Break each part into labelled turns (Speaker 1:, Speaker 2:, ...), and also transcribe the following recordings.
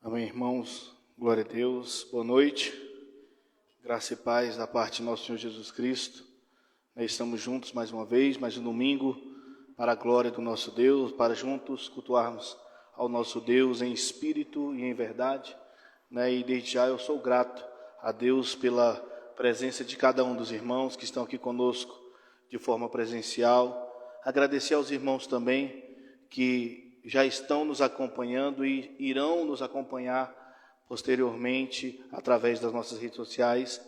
Speaker 1: Amém, irmãos. Glória a Deus. Boa noite. Graça e paz da parte de nosso Senhor Jesus Cristo. Nós estamos juntos mais uma vez, mais um domingo, para a glória do nosso Deus, para juntos cultuarmos ao nosso Deus em espírito e em verdade. E desde já eu sou grato a Deus pela presença de cada um dos irmãos que estão aqui conosco de forma presencial. Agradecer aos irmãos também que já estão nos acompanhando e irão nos acompanhar posteriormente através das nossas redes sociais.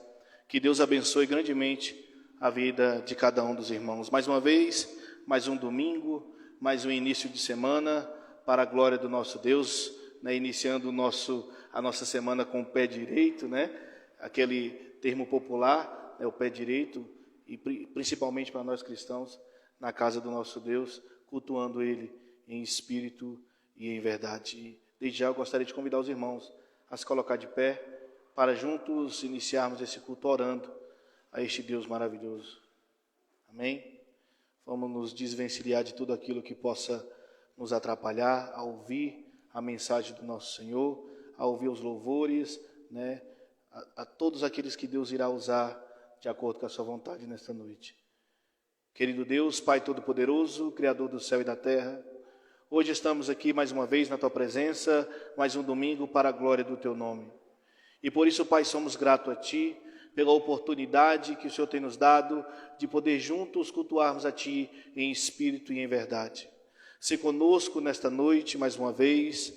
Speaker 1: Que Deus abençoe grandemente a vida de cada um dos irmãos. Mais uma vez, mais um domingo, mais um início de semana para a glória do nosso Deus, iniciando a nossa semana com o pé direito, aquele termo popular, o pé direito, e principalmente para nós cristãos, na casa do nosso Deus, cultuando Ele em espírito e em verdade. Desde já eu gostaria de convidar os irmãos a se colocar de pé para juntos iniciarmos esse culto orando a este Deus maravilhoso. Amém? Vamos nos desvencilhar de tudo aquilo que possa nos atrapalhar a ouvir a mensagem do nosso Senhor, a ouvir os louvores, a todos aqueles que Deus irá usar de acordo com a sua vontade nesta noite. Querido Deus, Pai Todo-Poderoso, Criador do céu e da terra, hoje estamos aqui mais uma vez na Tua presença, mais um domingo para a glória do Teu nome. E por isso, Pai, somos gratos a Ti, pela oportunidade que o Senhor tem nos dado de poder juntos cultuarmos a Ti em espírito e em verdade. Se conosco nesta noite, mais uma vez,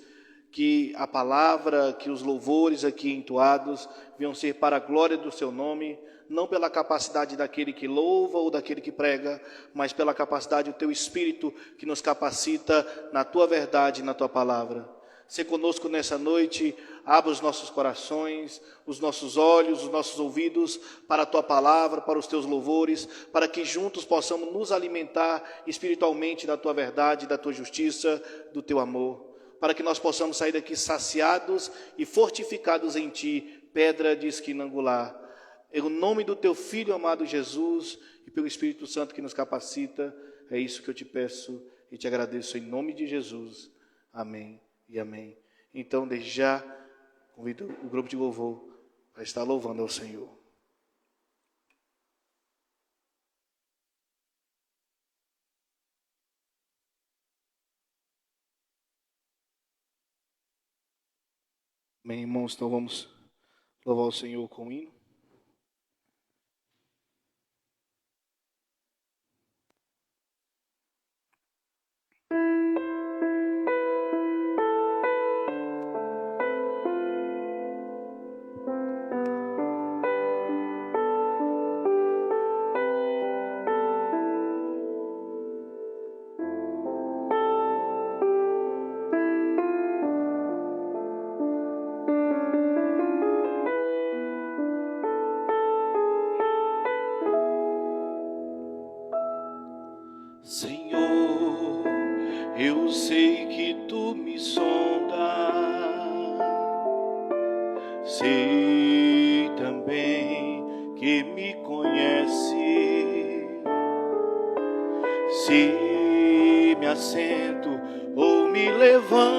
Speaker 1: que a palavra, que os louvores aqui entoados venham ser para a glória do Seu nome, não pela capacidade daquele que louva ou daquele que prega, mas pela capacidade do Teu Espírito que nos capacita na Tua verdade e na Tua palavra. Se conosco nessa noite, abra os nossos corações, os nossos olhos, os nossos ouvidos para a Tua palavra, para os Teus louvores, para que juntos possamos nos alimentar espiritualmente da Tua verdade, da Tua justiça, do Teu amor, para que nós possamos sair daqui saciados e fortificados em Ti, pedra de esquina angular. Em nome do Teu Filho amado Jesus e pelo Espírito Santo que nos capacita, é isso que eu te peço e te agradeço em nome de Jesus. Amém e amém. Então, desde já, convido o grupo de louvor para estar louvando ao Senhor. Amém, irmãos, então vamos louvar o Senhor com o hino. Senhor, eu sei que Tu me sondas, sei também que me conhece. Se me assento ou me levanto,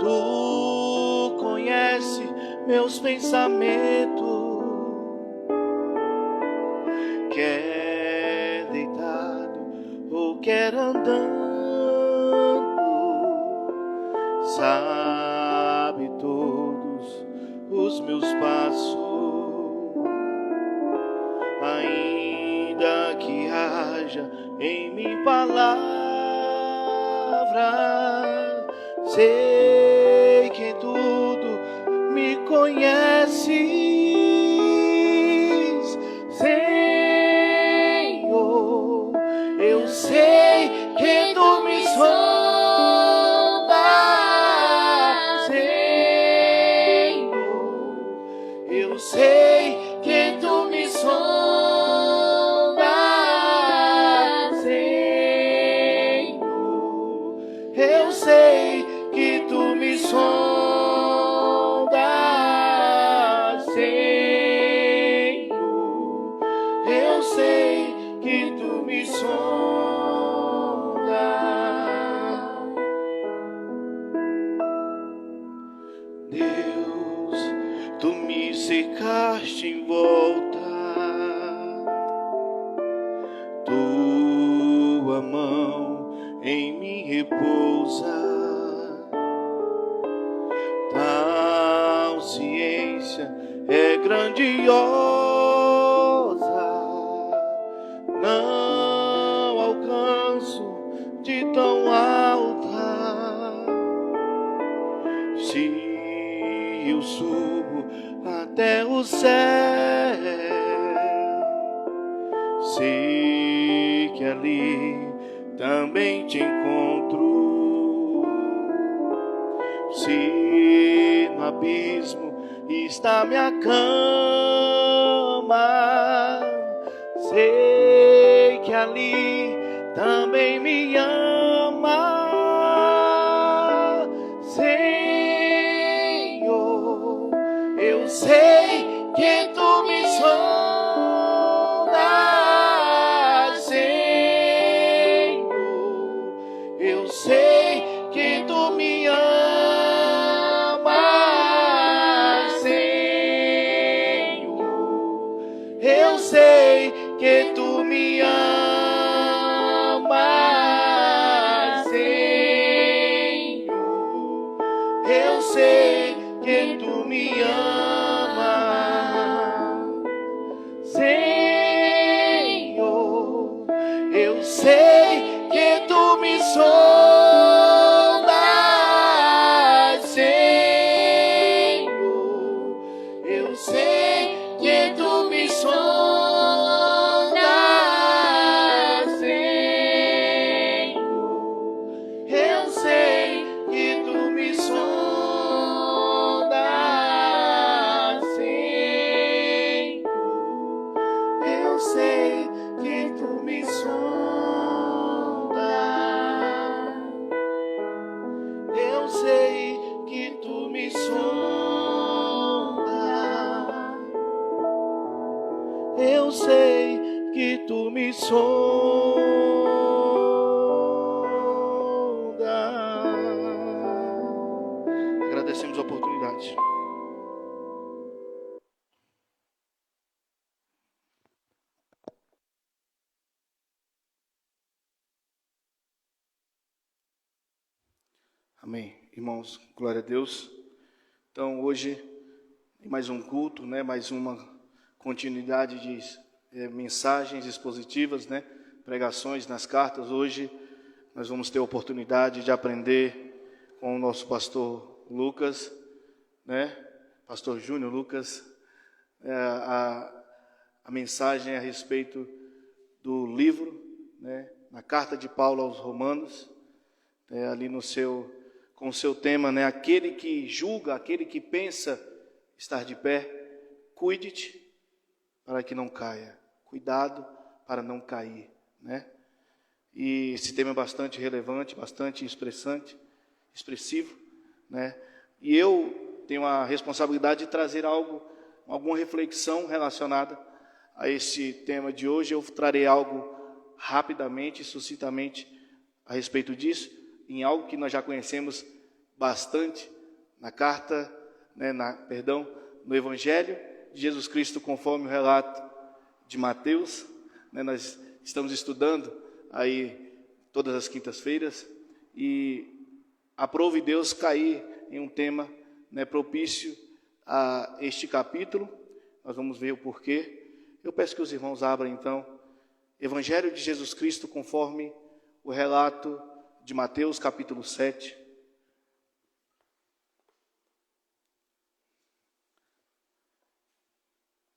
Speaker 1: Tu conhece meus pensamentos. Quer deitado ou quer andando, sabe todos os meus passos. Ainda que haja em mim palavras, sei que tudo me conheces. Eu sei que Tu me sondas, Senhor. Eu sei que Tu me sondas, Senhor. Eu sei que Tu me sondas, Senhor. Eu sei que Tu me sondas. pousa. Tal ciência é grandiosa, não alcanço de tão alta. Se eu subo até o céu, sei que ali também te encontro. Se no abismo está minha cama, sei que ali também me ama. Senhor, eu sei que tu me sondas. Senhor, eu sei que tu me amas. Senhor, eu sei que tu me amas. Senhor, eu sei que tu me amas. Senhor, eu sei que tu me sondas. Senhor, eu sei que tu me sondas. Senhor, eu sei que tu me sondas. Senhor, eu sei que tu me sondas. Eu sei que tu me sondas. Eu sei que tu me sondas. Agradecemos a oportunidade. Amém. Irmãos, glória a Deus. Então, hoje, mais um culto, né? Mais uma continuidade de mensagens expositivas, né? Pregações nas cartas. Hoje, nós vamos ter a oportunidade de aprender com o nosso pastor Lucas, né? Pastor Júnior Lucas, a mensagem a respeito do livro, né? Na carta de Paulo aos Romanos, ali no seu... com o seu tema, né? Aquele que julga, aquele que pensa estar de pé, cuide-te para que não caia. Cuidado para não cair, né? E esse tema é bastante relevante, bastante expressivo, né? E eu tenho a responsabilidade de trazer alguma reflexão relacionada a esse tema de hoje. Eu trarei algo rapidamente, sucintamente a respeito disso, em algo que nós já conhecemos bastante na carta, né, no Evangelho de Jesus Cristo, conforme o relato de Mateus, né? Nós estamos estudando aí todas as quintas-feiras e aprove Deus cair em um tema, né, propício a este capítulo. Nós vamos ver o porquê. Eu peço que os irmãos abram então Evangelho de Jesus Cristo conforme o relato de Mateus, capítulo 7.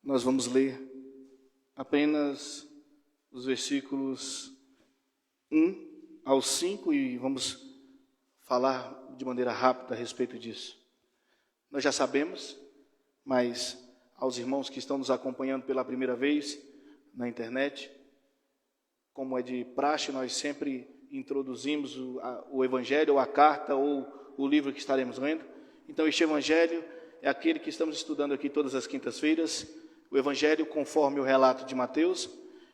Speaker 1: Nós vamos ler apenas os versículos 1 ao 5 e vamos falar de maneira rápida a respeito disso. Nós já sabemos, mas aos irmãos que estão nos acompanhando pela primeira vez na internet, como é de praxe, nós sempre introduzimos o Evangelho, ou a carta, ou o livro que estaremos lendo. Então, este Evangelho é aquele que estamos estudando aqui todas as quintas-feiras, o Evangelho conforme o relato de Mateus.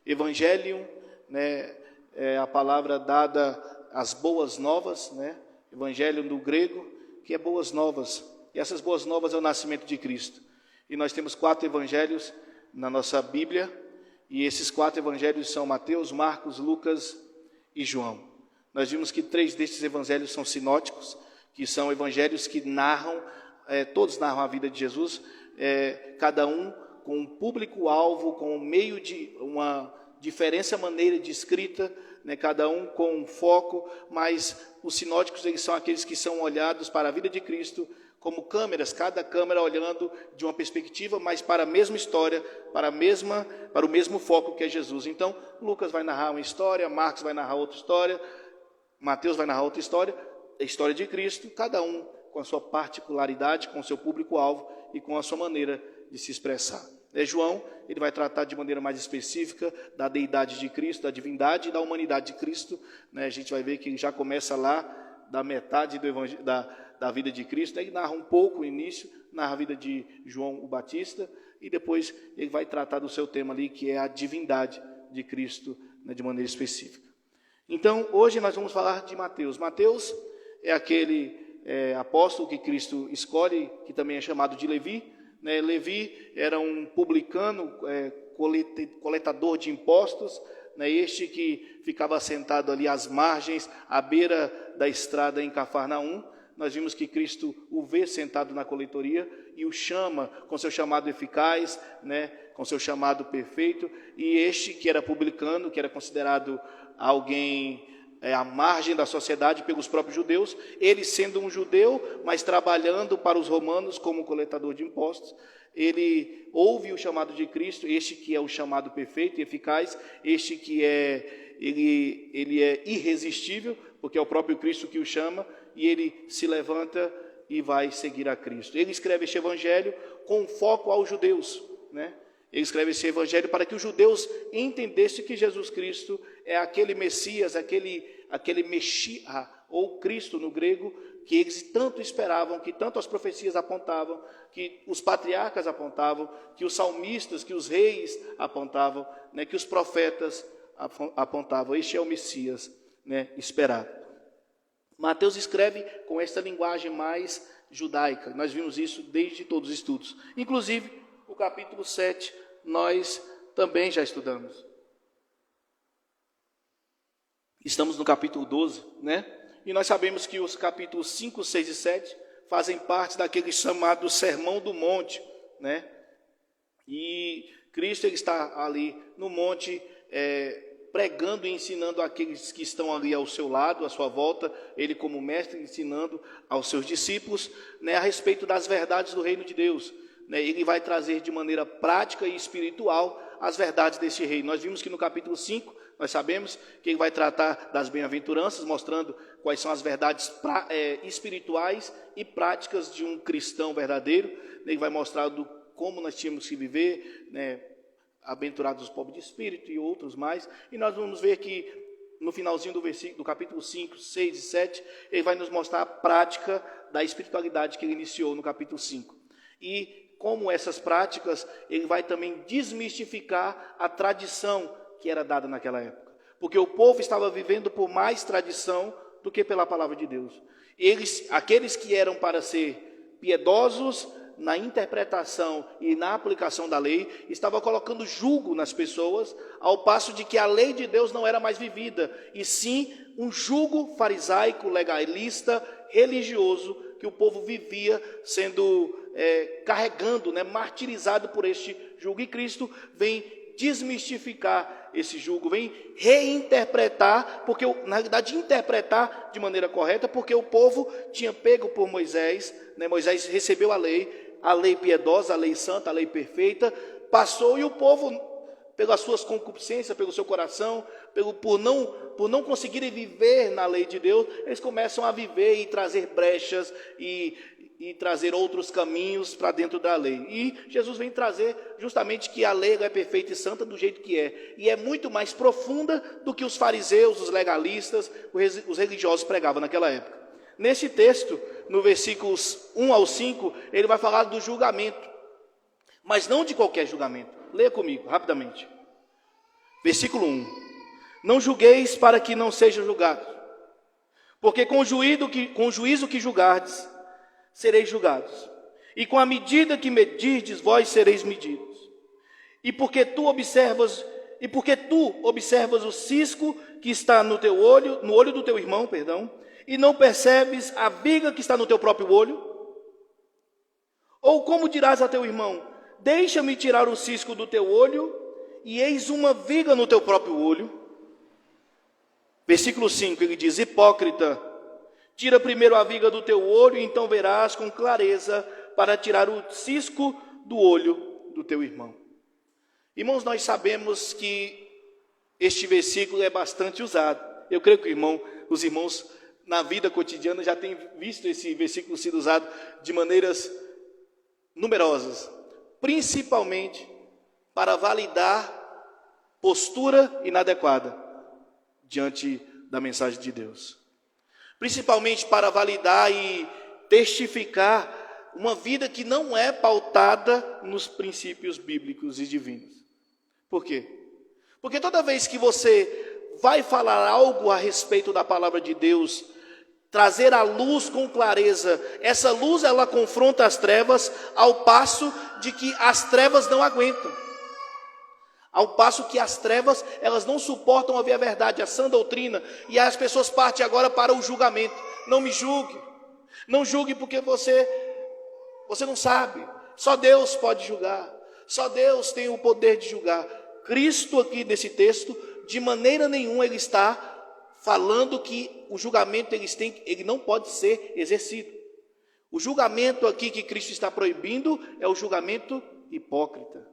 Speaker 1: Evangelho, né, é a palavra dada às boas novas, né? Evangelho do grego, que é boas novas. E essas boas novas é o nascimento de Cristo. E nós temos 4 evangelhos na nossa Bíblia, e esses 4 evangelhos são Mateus, Marcos, Lucas e João. Nós vimos que 3 destes evangelhos são sinóticos, que são evangelhos que narram, todos narram a vida de Jesus, cada um com um público-alvo, com um meio de uma diferença maneira de escrita, né, cada um com um foco, mas os sinóticos eles são aqueles que são olhados para a vida de Cristo como câmeras, cada câmera olhando de uma perspectiva, mas para a mesma história, para o mesmo foco que é Jesus. Então, Lucas vai narrar uma história, Marcos vai narrar outra história, Mateus vai narrar outra história, a história de Cristo, cada um com a sua particularidade, com o seu público-alvo e com a sua maneira de se expressar. João, ele vai tratar de maneira mais específica da deidade de Cristo, da divindade e da humanidade de Cristo. A gente vai ver que ele já começa lá da metade da vida de Cristo. Ele narra um pouco o início, narra a vida de João o Batista, e depois ele vai tratar do seu tema ali, que é a divindade de Cristo, de maneira específica. Então, hoje nós vamos falar de Mateus. Mateus é aquele apóstolo que Cristo escolhe, que também é chamado de Levi. Levi era um publicano, coletador de impostos, este que ficava sentado ali às margens, à beira da estrada em Cafarnaum. Nós vimos que Cristo o vê sentado na coletoria e o chama com seu chamado eficaz, com seu chamado perfeito. E este que era publicano, que era considerado alguém à margem da sociedade pelos próprios judeus, ele sendo um judeu, mas trabalhando para os romanos como coletador de impostos, ele ouve o chamado de Cristo, este que é o chamado perfeito e eficaz, este que ele é irresistível, porque é o próprio Cristo que o chama, e ele se levanta e vai seguir a Cristo. Ele escreve este evangelho com foco aos judeus, Ele escreve esse evangelho para que os judeus entendessem que Jesus Cristo é aquele Messias, aquele Meshia, ou Cristo no grego, que eles tanto esperavam, que tanto as profecias apontavam, que os patriarcas apontavam, que os salmistas, que os reis apontavam, que os profetas apontavam. Este é o Messias esperado. Mateus escreve com esta linguagem mais judaica. Nós vimos isso desde todos os estudos. Inclusive, o capítulo 7, nós também já estudamos. Estamos no capítulo 12, E nós sabemos que os capítulos 5, 6 e 7 fazem parte daquele chamado Sermão do Monte, E Cristo ele está ali no monte, pregando e ensinando aqueles que estão ali ao seu lado, à sua volta, ele como mestre ensinando aos seus discípulos, a respeito das verdades do reino de Deus. Ele vai trazer de maneira prática e espiritual as verdades desse reino. Nós vimos que no capítulo 5, nós sabemos que ele vai tratar das bem-aventuranças, mostrando quais são as verdades espirituais e práticas de um cristão verdadeiro. Ele vai mostrar como nós tínhamos que viver, aventurados os pobres de espírito e outros mais. E nós vamos ver que no finalzinho do capítulo 5, 6 e 7, ele vai nos mostrar a prática da espiritualidade que ele iniciou no capítulo 5. E como essas práticas, ele vai também desmistificar a tradição que era dada naquela época. Porque o povo estava vivendo por mais tradição do que pela palavra de Deus. Aqueles que eram para ser piedosos na interpretação e na aplicação da lei, estavam colocando julgo nas pessoas, ao passo de que a lei de Deus não era mais vivida, e sim um julgo farisaico, legalista, religioso, que o povo vivia sendo carregando, martirizado por este julgo. E Cristo vem desmistificar esse julgo, vem reinterpretar, porque na realidade interpretar de maneira correta, porque o povo tinha pego por Moisés, Moisés recebeu a lei piedosa, a lei santa, a lei perfeita, passou, e o povo, pelas suas concupiscências, pelo seu coração, por não conseguirem viver na lei de Deus, eles começam a viver e trazer brechas e trazer outros caminhos para dentro da lei. E Jesus vem trazer justamente que a lei é perfeita e santa do jeito que é. E é muito mais profunda do que os fariseus, os legalistas, os religiosos pregavam naquela época. Neste texto, no versículos 1 ao 5, ele vai falar do julgamento. Mas não de qualquer julgamento. Leia comigo, rapidamente. Versículo 1. Não julgueis para que não sejam julgados. Porque com o juízo que julgardes, sereis julgados, e com a medida que medirdes, vós sereis medidos. E porque tu observas E porque tu observas o cisco que está no teu olho, no olho do teu irmão, e não percebes a viga que está no teu próprio olho? Ou como dirás a teu irmão: deixa-me tirar o cisco do teu olho, e eis uma viga no teu próprio olho? Versículo 5, ele diz: hipócrita, tira primeiro a viga do teu olho, e então verás com clareza para tirar o cisco do olho do teu irmão. Irmãos, nós sabemos que este versículo é bastante usado. Eu creio que os irmãos na vida cotidiana já têm visto esse versículo sendo usado de maneiras numerosas, principalmente para validar postura inadequada diante da mensagem de Deus. Principalmente para validar e testificar uma vida que não é pautada nos princípios bíblicos e divinos. Por quê? Porque toda vez que você vai falar algo a respeito da palavra de Deus, trazer a luz com clareza, essa luz ela confronta as trevas, ao passo de que as trevas não aguentam. Ao passo que as trevas, elas não suportam ouvir a verdade, a sã doutrina, e as pessoas partem agora para o julgamento. Não me julgue, não julgue porque você não sabe, só Deus pode julgar, só Deus tem o poder de julgar. Cristo aqui nesse texto, de maneira nenhuma ele está falando que o julgamento ele não pode ser exercido. O julgamento aqui que Cristo está proibindo é o julgamento hipócrita.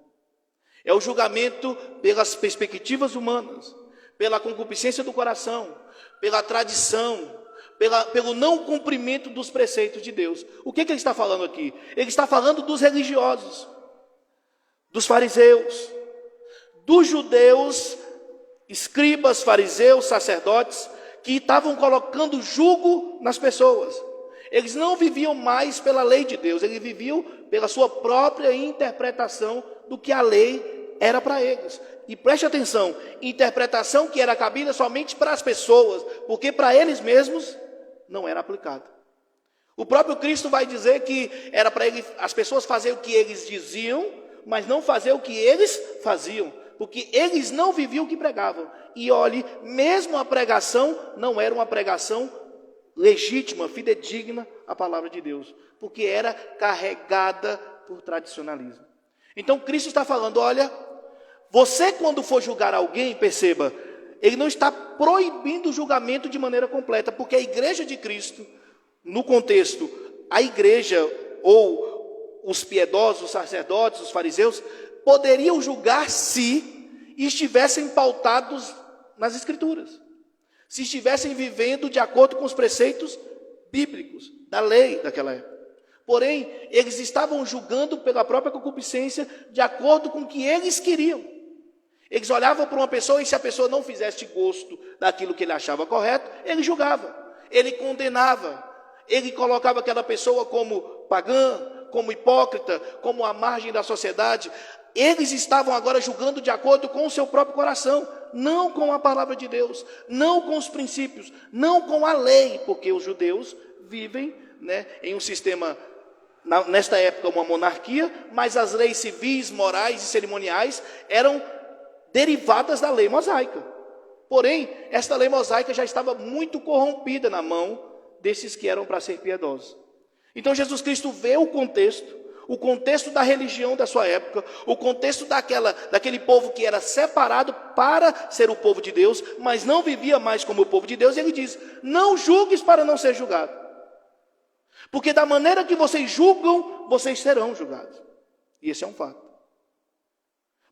Speaker 1: É o julgamento pelas perspectivas humanas, pela concupiscência do coração, pela tradição, pelo não cumprimento dos preceitos de Deus. O que ele está falando aqui? Ele está falando dos religiosos, dos fariseus, dos judeus, escribas, fariseus, sacerdotes, que estavam colocando jugo nas pessoas. Eles não viviam mais pela lei de Deus, eles viviam pela sua própria interpretação do que a lei era para eles. E preste atenção, interpretação que era cabida somente para as pessoas, porque para eles mesmos não era aplicada. O próprio Cristo vai dizer que era para as pessoas fazerem o que eles diziam, mas não fazer o que eles faziam, porque eles não viviam o que pregavam. E olhe, mesmo a pregação não era uma pregação legítima, fidedigna à palavra de Deus, porque era carregada por tradicionalismo. Então Cristo está falando: olha, você quando for julgar alguém, perceba, ele não está proibindo o julgamento de maneira completa, porque a igreja de Cristo, no contexto, a igreja ou os piedosos, os sacerdotes, os fariseus, poderiam julgar se estivessem pautados nas Escrituras, se estivessem vivendo de acordo com os preceitos bíblicos, da lei daquela época. Porém, eles estavam julgando pela própria concupiscência, de acordo com o que eles queriam. Eles olhavam para uma pessoa e se a pessoa não fizesse gosto daquilo que ele achava correto, ele julgava, ele condenava, ele colocava aquela pessoa como pagã, como hipócrita, como à margem da sociedade. Eles estavam agora julgando de acordo com o seu próprio coração, não com a palavra de Deus, não com os princípios, não com a lei, porque os judeus vivem, em um sistema, nesta época uma monarquia, mas as leis civis, morais e cerimoniais eram derivadas da lei mosaica. Porém, esta lei mosaica já estava muito corrompida na mão desses que eram para ser piedosos. Então Jesus Cristo vê o contexto da religião da sua época, o contexto daquele povo que era separado para ser o povo de Deus, mas não vivia mais como o povo de Deus, e ele diz: não julgues para não ser julgado, porque da maneira que vocês julgam, vocês serão julgados. E esse é um fato.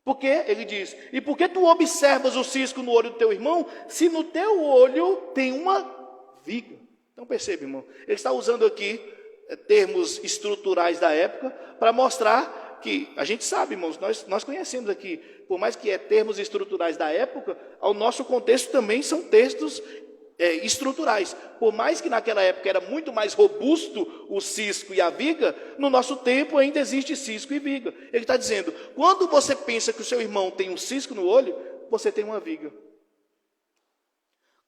Speaker 1: Porque, ele diz, e por que tu observas o cisco no olho do teu irmão, se no teu olho tem uma viga? Então perceba, irmão, ele está usando aqui termos estruturais da época para mostrar que, a gente sabe, irmãos, nós conhecemos aqui, por mais que termos estruturais da época, ao nosso contexto também são textos estruturais. Por mais que naquela época era muito mais robusto o cisco e a viga, no nosso tempo ainda existe cisco e viga. Ele está dizendo, quando você pensa que o seu irmão tem um cisco no olho, você tem uma viga.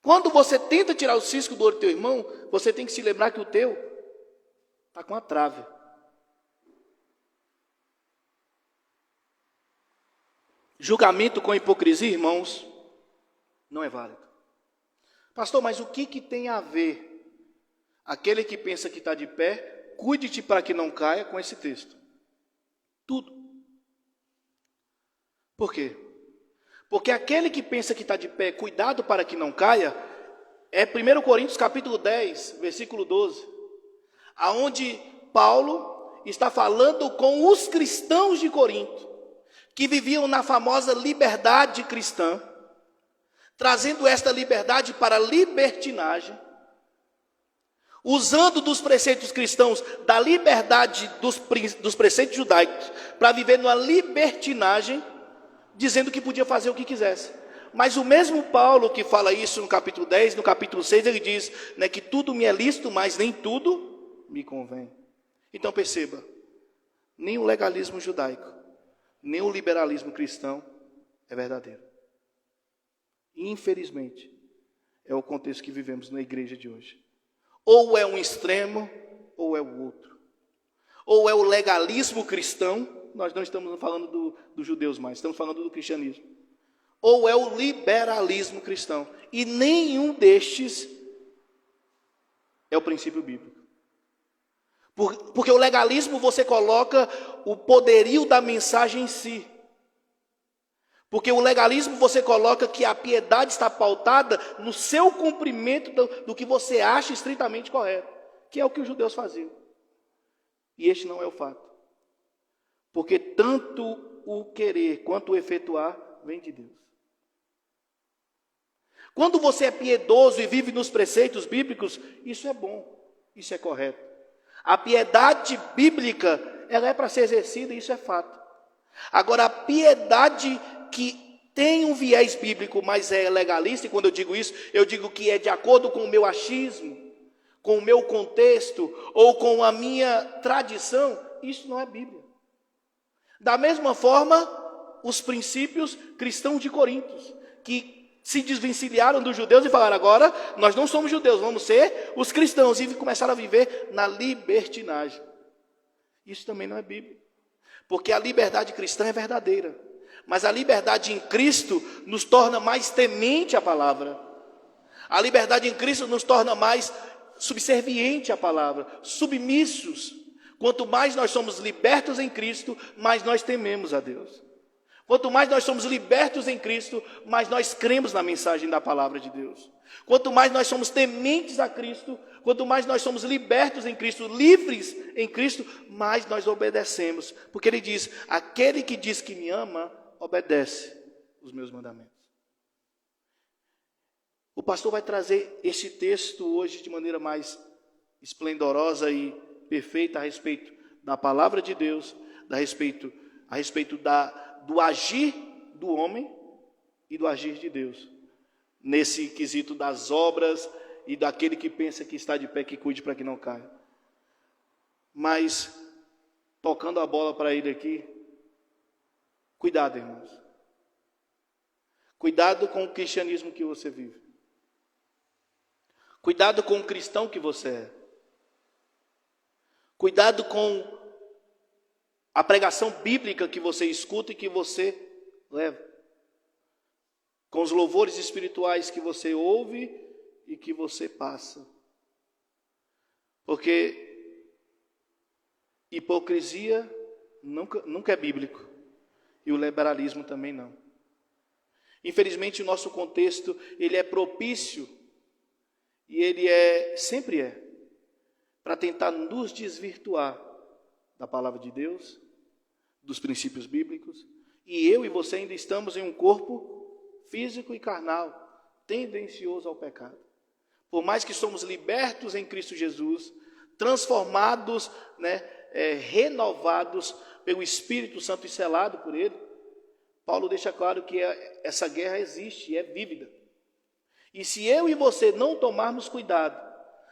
Speaker 1: Quando você tenta tirar o cisco do olho do teu irmão, você tem que se lembrar que o teu está com a trave. Julgamento com hipocrisia, irmãos, não é válido. Pastor, mas o que tem a ver aquele que pensa que está de pé, cuide-te para que não caia, com esse texto? Tudo. Por quê? Porque aquele que pensa que está de pé, cuidado para que não caia, é 1 Coríntios capítulo 10, versículo 12, aonde Paulo está falando com os cristãos de Corinto, que viviam na famosa liberdade cristã, trazendo esta liberdade para a libertinagem, usando dos preceitos cristãos, da liberdade dos preceitos judaicos, para viver numa libertinagem, dizendo que podia fazer o que quisesse. Mas o mesmo Paulo que fala isso no capítulo 10, no capítulo 6, ele diz, né, que tudo me é lícito, mas nem tudo me convém. Então perceba, nem o legalismo judaico, nem o liberalismo cristão é verdadeiro. Infelizmente, é o contexto que vivemos na igreja de hoje. Ou é um extremo, ou é o outro. Ou é o legalismo cristão, nós não estamos falando dos judeus mais, estamos falando do cristianismo. Ou é o liberalismo cristão. E nenhum destes é o princípio bíblico. Porque o legalismo você coloca o poderio da mensagem em si. Porque o legalismo você coloca que a piedade está pautada no seu cumprimento do que você acha estritamente correto, que é o que os judeus faziam. E este não é o fato. Porque tanto o querer quanto o efetuar vem de Deus. Quando você é piedoso e vive nos preceitos bíblicos, isso é bom, isso é correto. A piedade bíblica, ela é para ser exercida, isso é fato. Agora, a piedade que tem um viés bíblico, mas é legalista, e quando eu digo isso, eu digo que é de acordo com o meu achismo, com o meu contexto, ou com a minha tradição, isso não é Bíblia. Da mesma forma, os princípios cristãos de Corinto, que se desvencilharam dos judeus e falaram, agora nós não somos judeus, vamos ser os cristãos, e começaram a viver na libertinagem. Isso também não é Bíblia. Porque a liberdade cristã é verdadeira, mas a liberdade em Cristo nos torna mais temente à palavra. A liberdade em Cristo nos torna mais subserviente à palavra, submissos. Quanto mais nós somos libertos em Cristo, mais nós tememos a Deus. Quanto mais nós somos libertos em Cristo, mais nós cremos na mensagem da palavra de Deus. Quanto mais nós somos tementes a Cristo, quanto mais nós somos libertos em Cristo, livres em Cristo, mais nós obedecemos. Porque ele diz, aquele que diz que me ama, obedece os meus mandamentos. O pastor vai trazer esse texto hoje de maneira mais esplendorosa e perfeita a respeito da palavra de Deus, a respeito do agir do homem e do agir de Deus. Nesse quesito das obras e daquele que pensa que está de pé, que cuide para que não caia. Mas, tocando a bola para ele aqui, cuidado, irmãos. Cuidado com o cristianismo que você vive. Cuidado com o cristão que você é. Cuidado com a pregação bíblica que você escuta e que você leva. Com os louvores espirituais que você ouve e que você passa. Porque hipocrisia nunca é bíblico. E o liberalismo também não. Infelizmente, o nosso contexto, ele é propício, e ele sempre é, para tentar nos desvirtuar da palavra de Deus, dos princípios bíblicos, e eu e você ainda estamos em um corpo físico e carnal, tendencioso ao pecado. Por mais que somos libertos em Cristo Jesus, transformados, renovados pelo Espírito Santo e selado por Ele, Paulo deixa claro que essa guerra existe e é vívida. E se eu e você não tomarmos cuidado,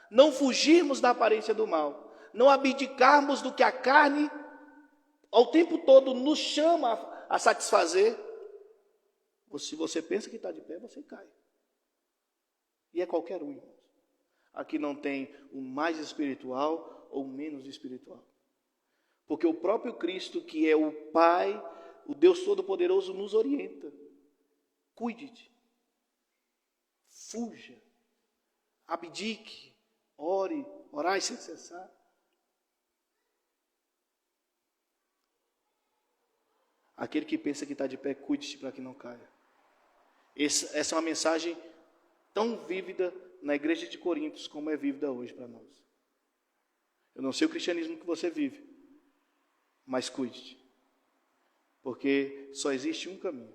Speaker 1: não fugirmos da aparência do mal, não abdicarmos do que a carne ao tempo todo nos chama a satisfazer, se você pensa que está de pé, você cai. E é qualquer um, irmãos. Aqui não tem o mais espiritual ou menos espiritual. Porque o próprio Cristo, que é o Pai o Deus Todo-Poderoso nos orienta. Cuide-te. Fuja. Abdique. Ore. Orai sem cessar. Aquele que pensa que está de pé, cuide-se para que não caia. Essa é uma mensagem tão vívida na igreja de Coríntios como é vívida hoje para nós. Eu não sei o cristianismo que você vive, mas cuide-te. Porque só existe um caminho.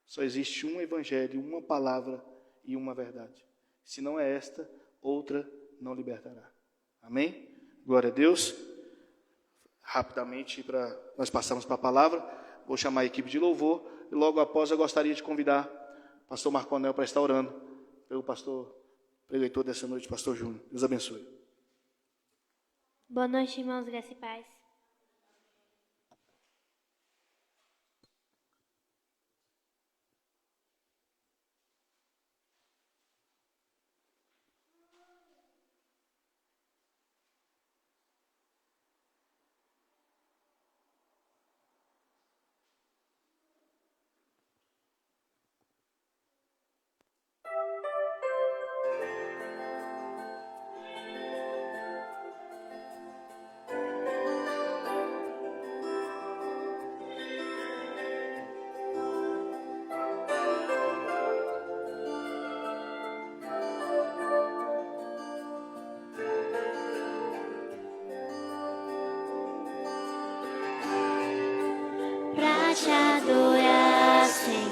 Speaker 1: Só existe um evangelho, uma palavra e uma verdade. Se não é esta, outra não libertará. Amém? Glória a Deus. Rapidamente, para nós passarmos para a palavra, vou chamar a equipe de louvor e logo após eu gostaria de convidar o pastor Marconel para estar orando pelo pastor preleitor dessa noite, pastor Júnior. Deus abençoe.
Speaker 2: Boa noite, irmãos, graça e paz. Pra te adorar, Senhor,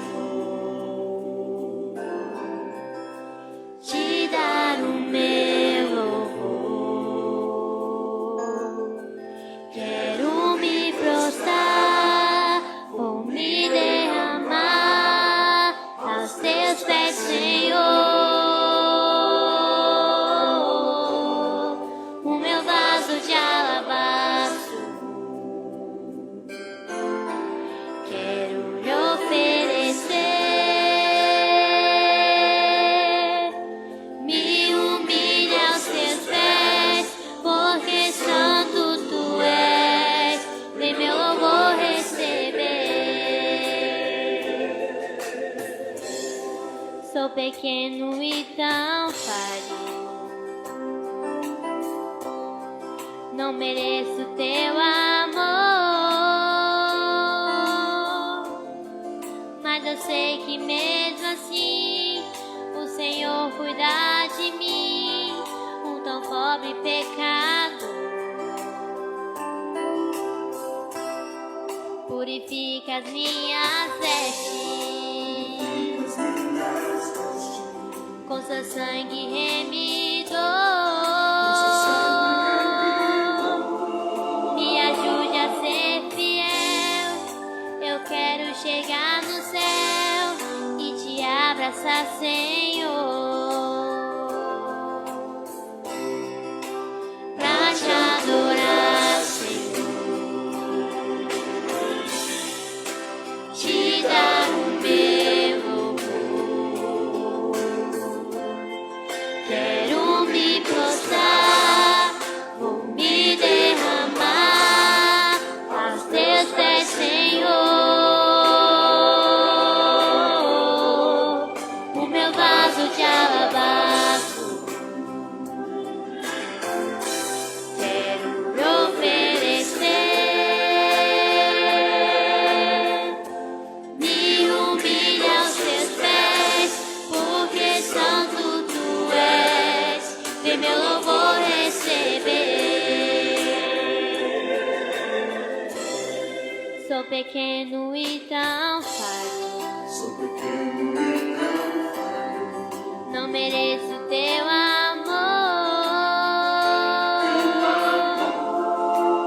Speaker 2: te dar o meu louvor. Quero me prostrar, vou me derramar aos teus pés, Senhor. O meu vaso de alabastro quero lhe oferecer. Me humilhe aos teus pés, porque santo tu és. Vem meu louvor receber. Sou pequeno e tão falho, não mereço teu amor, mas eu sei que mesmo assim o Senhor cuida de mim, um tão pobre pecado. Purifica as minhas vestes, com seu sangue remidor. Me ajude a ser fiel, eu quero chegar no céu e te abraçar, Senhor. Pra te adorar, Senhor, te dar o meu louvor. Quero me prostrar, vou me derramar aos teus pés, Senhor. O meu vaso de alabastro quero lhe oferecer. Me humilhe aos teus pés, porque santo tu és. Vem meu louvor receber. Sou pequeno e tão falho, não mereço teu amor,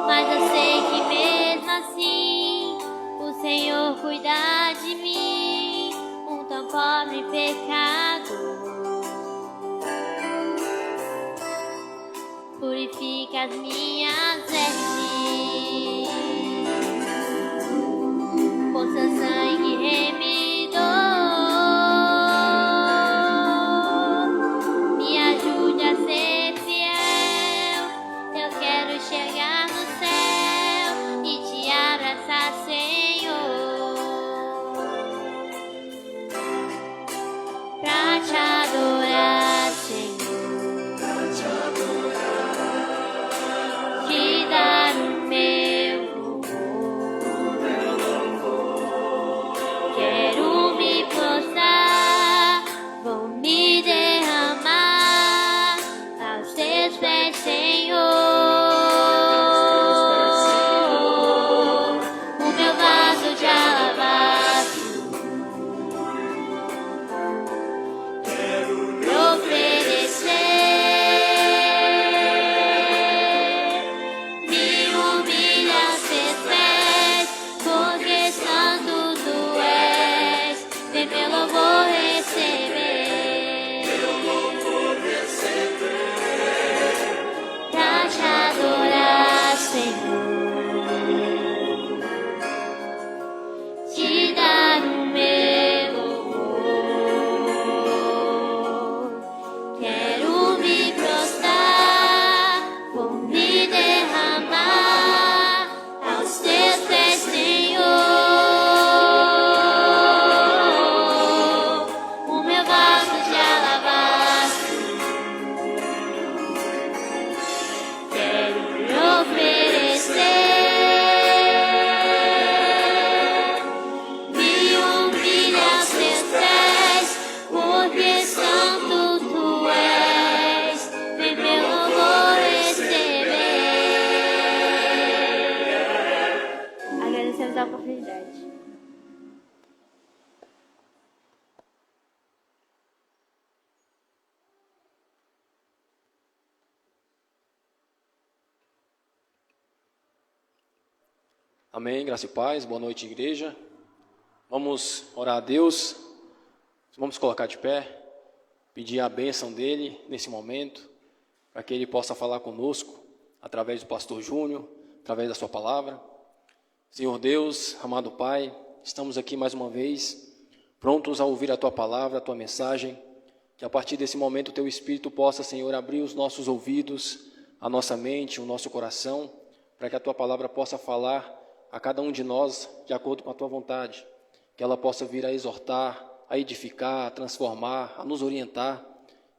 Speaker 2: mas eu sei que mesmo assim o Senhor cuida de mim, um tão pobre pecado. Purifica as minhas vestes, com seu sangue remidor. Me ajude a ser fiel, eu quero chegar no céu e te abraçar, Senhor.
Speaker 3: Amém, graça e paz, boa noite, igreja. Vamos orar a Deus, vamos colocar de pé, pedir a bênção dele nesse momento, para que ele possa falar conosco, através do pastor Júnior, através da sua palavra. Senhor Deus, amado Pai, estamos aqui mais uma vez, prontos a ouvir a tua palavra, a tua mensagem, que a partir desse momento o teu Espírito possa, Senhor, abrir os nossos ouvidos, a nossa mente, o nosso coração, para que a tua palavra possa falar a cada um de nós de acordo com a tua vontade, que ela possa vir a exortar, a edificar, a transformar, a nos orientar,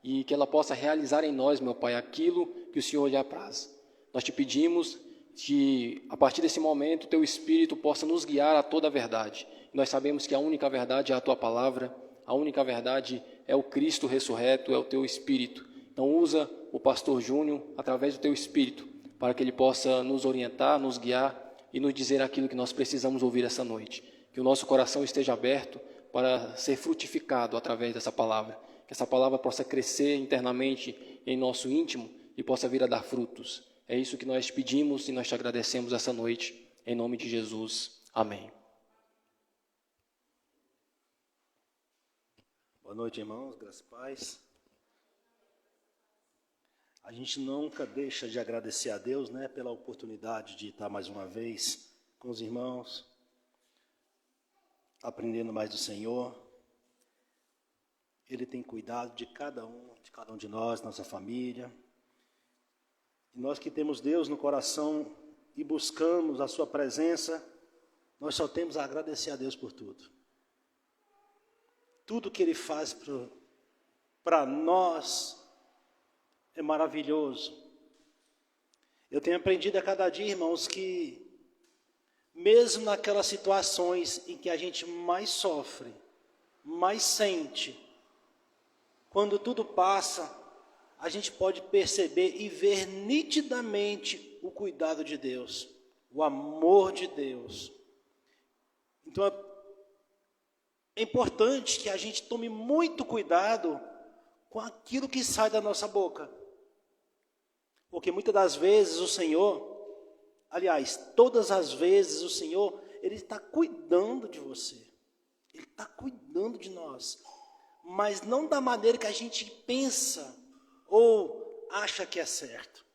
Speaker 3: e que ela possa realizar em nós, meu Pai, aquilo que o Senhor lhe apraz. Nós te pedimos que, a partir desse momento, o teu Espírito possa nos guiar a toda a verdade. Nós sabemos que a única verdade é a tua palavra, a única verdade é o Cristo ressurreto, é o teu Espírito. Então usa o pastor Júnior, através do teu Espírito, para que ele possa nos orientar, nos guiar e nos dizer aquilo que nós precisamos ouvir essa noite. Que o nosso coração esteja aberto para ser frutificado através dessa palavra. Que essa palavra possa crescer internamente em nosso íntimo e possa vir a dar frutos. É isso que nós pedimos e nós te agradecemos essa noite. Em nome de Jesus. Amém.
Speaker 4: Boa noite, irmãos, graças e paz. A gente nunca deixa de agradecer a Deus, né, pela oportunidade de estar mais uma vez com os irmãos, aprendendo mais do Senhor. Ele tem cuidado de cada um de nós, nossa família. E nós que temos Deus no coração e buscamos a sua presença, nós só temos a agradecer a Deus por tudo. Tudo que Ele faz para nós é maravilhoso. Eu tenho aprendido a cada dia, irmãos, que mesmo naquelas situações em que a gente mais sofre, mais sente, quando tudo passa, a gente pode perceber e ver nitidamente o cuidado de Deus, o amor de Deus. Então é importante que a gente tome muito cuidado com aquilo que sai da nossa boca. Porque muitas das vezes o Senhor, aliás, todas as vezes o Senhor, Ele está cuidando de você. Ele está cuidando de nós. Mas não da maneira que a gente pensa ou acha que é certo.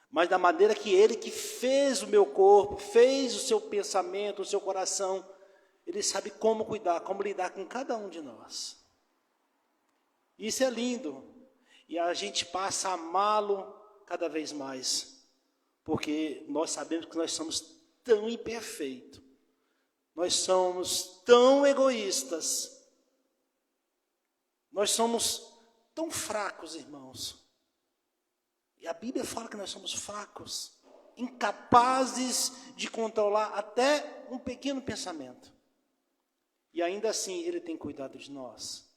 Speaker 4: Mas da maneira que Ele que fez o meu corpo, fez o seu pensamento, o seu coração, Ele sabe como cuidar, como lidar com cada um de nós. Isso é lindo. E a gente passa a amá-lo cada vez mais, porque nós sabemos que nós somos tão imperfeitos, nós somos tão egoístas, nós somos tão fracos, irmãos. E a Bíblia fala que nós somos fracos, incapazes de controlar até um pequeno pensamento. E ainda assim Ele tem cuidado de nós.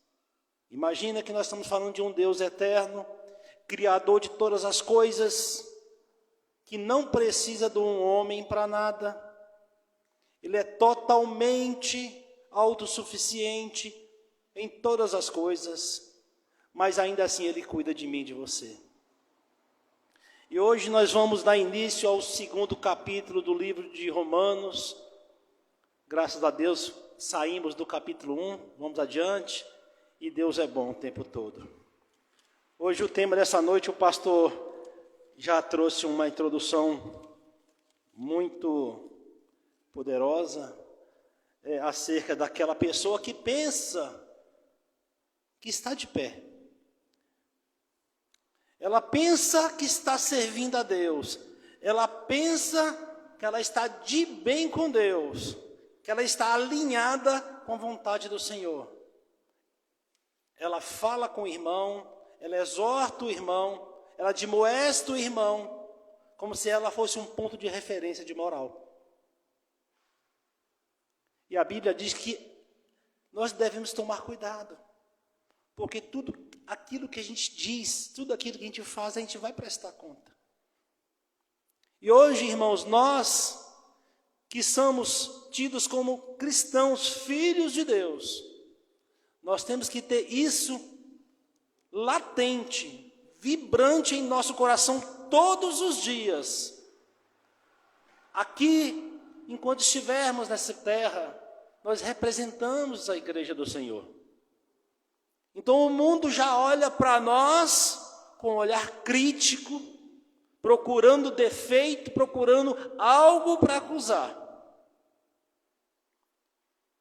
Speaker 4: Imagina que nós estamos falando de um Deus eterno, Criador de todas as coisas, que não precisa de um homem para nada. Ele é totalmente autossuficiente em todas as coisas, mas ainda assim Ele cuida de mim e de você. E hoje nós vamos dar início ao 2º capítulo do livro de Romanos. Graças a Deus saímos do capítulo 1, vamos adiante, e Deus é bom o tempo todo. Hoje o tema dessa noite, o pastor já trouxe uma introdução muito poderosa acerca daquela pessoa que pensa que está de pé. Ela pensa que está servindo a Deus. Ela pensa que ela está de bem com Deus, que ela está alinhada com a vontade do Senhor. Ela fala com o irmão, ela exorta o irmão, ela admoesta o irmão, como se ela fosse um ponto de referência de moral. E a Bíblia diz que nós devemos tomar cuidado, porque tudo aquilo que a gente diz, tudo aquilo que a gente faz, a gente vai prestar conta. E hoje, irmãos, nós que somos tidos como cristãos, filhos de Deus, nós temos que ter isso latente, vibrante em nosso coração todos os dias. Aqui enquanto estivermos nessa terra, nós representamos a igreja do Senhor. Então o mundo já olha para nós com um olhar crítico, procurando defeito, procurando algo para acusar.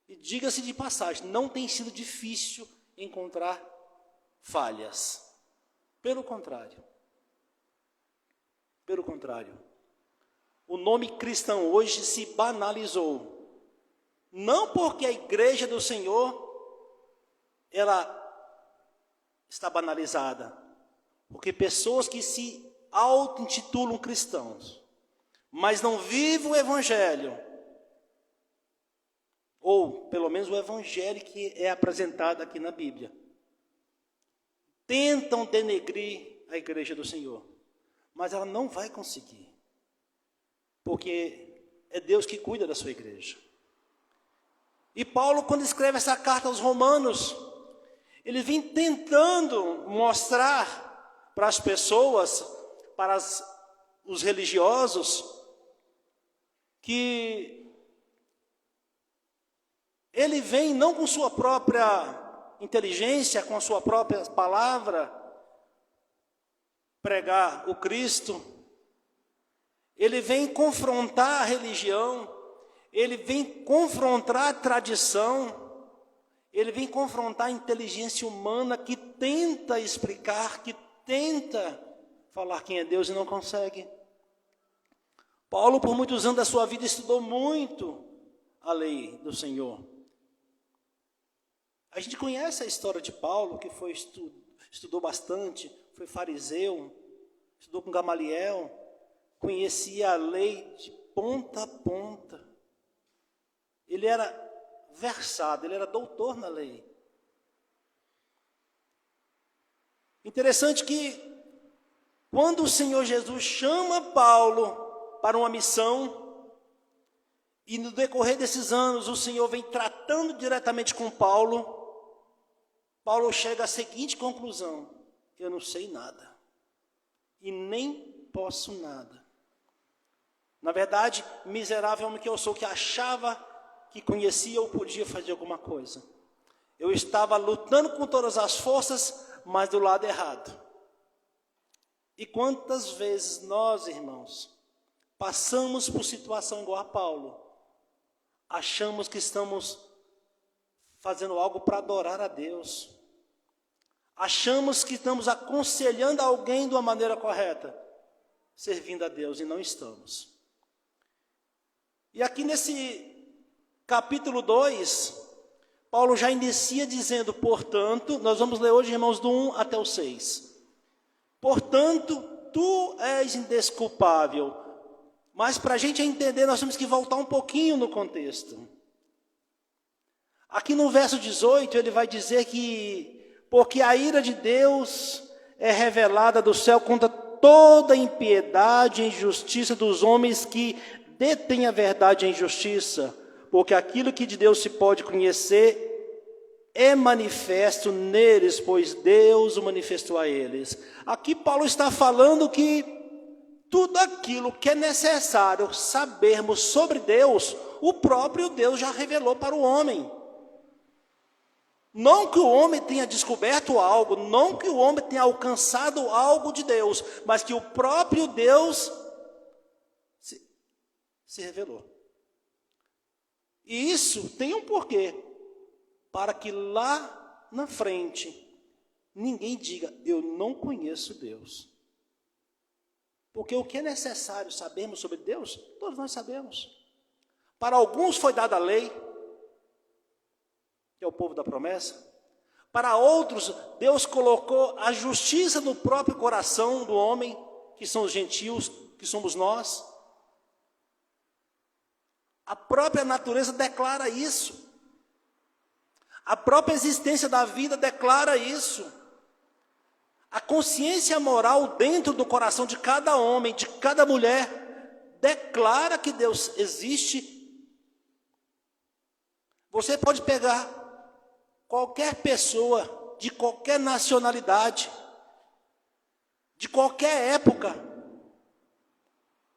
Speaker 4: E diga-se de passagem, não tem sido difícil encontrar falhas. Pelo contrário. Pelo contrário. O nome cristão hoje se banalizou. Não porque a igreja do Senhor, ela está banalizada. Porque pessoas que se auto-intitulam cristãos, mas não vivem o evangelho, ou pelo menos o evangelho que é apresentado aqui na Bíblia, tentam denegrir a igreja do Senhor, mas ela não vai conseguir, porque é Deus que cuida da sua igreja. E Paulo, quando escreve essa carta aos Romanos, ele vem tentando mostrar para as pessoas, para os religiosos, que ele vem não com sua própria inteligência, com a sua própria palavra, pregar o Cristo. Ele vem confrontar a religião, ele vem confrontar a tradição, ele vem confrontar a inteligência humana que tenta explicar, que tenta falar quem é Deus e não consegue. Paulo, por muitos anos da sua vida, estudou muito a lei do Senhor. A gente conhece a história de Paulo, que foi estudou bastante, foi fariseu, estudou com Gamaliel, conhecia a lei de ponta a ponta. Ele era versado, ele era doutor na lei. Interessante que, quando o Senhor Jesus chama Paulo para uma missão, e no decorrer desses anos o Senhor vem tratando diretamente com Paulo, Paulo chega à seguinte conclusão: eu não sei nada, e nem posso nada. Na verdade, miserável homem que eu sou, que achava que conhecia ou podia fazer alguma coisa. Eu estava lutando com todas as forças, mas do lado errado. E quantas vezes nós, irmãos, passamos por situação igual a Paulo, achamos que estamos fazendo algo para adorar a Deus, achamos que estamos aconselhando alguém de uma maneira correta, servindo a Deus, e não estamos. E aqui nesse capítulo 2, Paulo já inicia dizendo, portanto, nós vamos ler hoje, irmãos, do 1 até o 6. Portanto, tu és indesculpável. Mas para a gente entender, nós temos que voltar um pouquinho no contexto. Aqui no verso 18, ele vai dizer que, porque a ira de Deus é revelada do céu contra toda a impiedade e injustiça dos homens que detêm a verdade e a injustiça, porque aquilo que de Deus se pode conhecer é manifesto neles, pois Deus o manifestou a eles. Aqui Paulo está falando que tudo aquilo que é necessário sabermos sobre Deus, o próprio Deus já revelou para o homem. Não que o homem tenha descoberto algo, não que o homem tenha alcançado algo de Deus, mas que o próprio Deus se revelou. E isso tem um porquê, para que lá na frente ninguém diga, eu não conheço Deus. Porque o que é necessário sabermos sobre Deus, todos nós sabemos. Para alguns foi dada a lei, que é o povo da promessa. Para outros, Deus colocou a justiça no próprio coração do homem, que são os gentios, que somos nós. A própria natureza declara isso. A própria existência da vida declara isso. A consciência moral dentro do coração de cada homem, de cada mulher, declara que Deus existe. Você pode pegar qualquer pessoa, de qualquer nacionalidade, de qualquer época,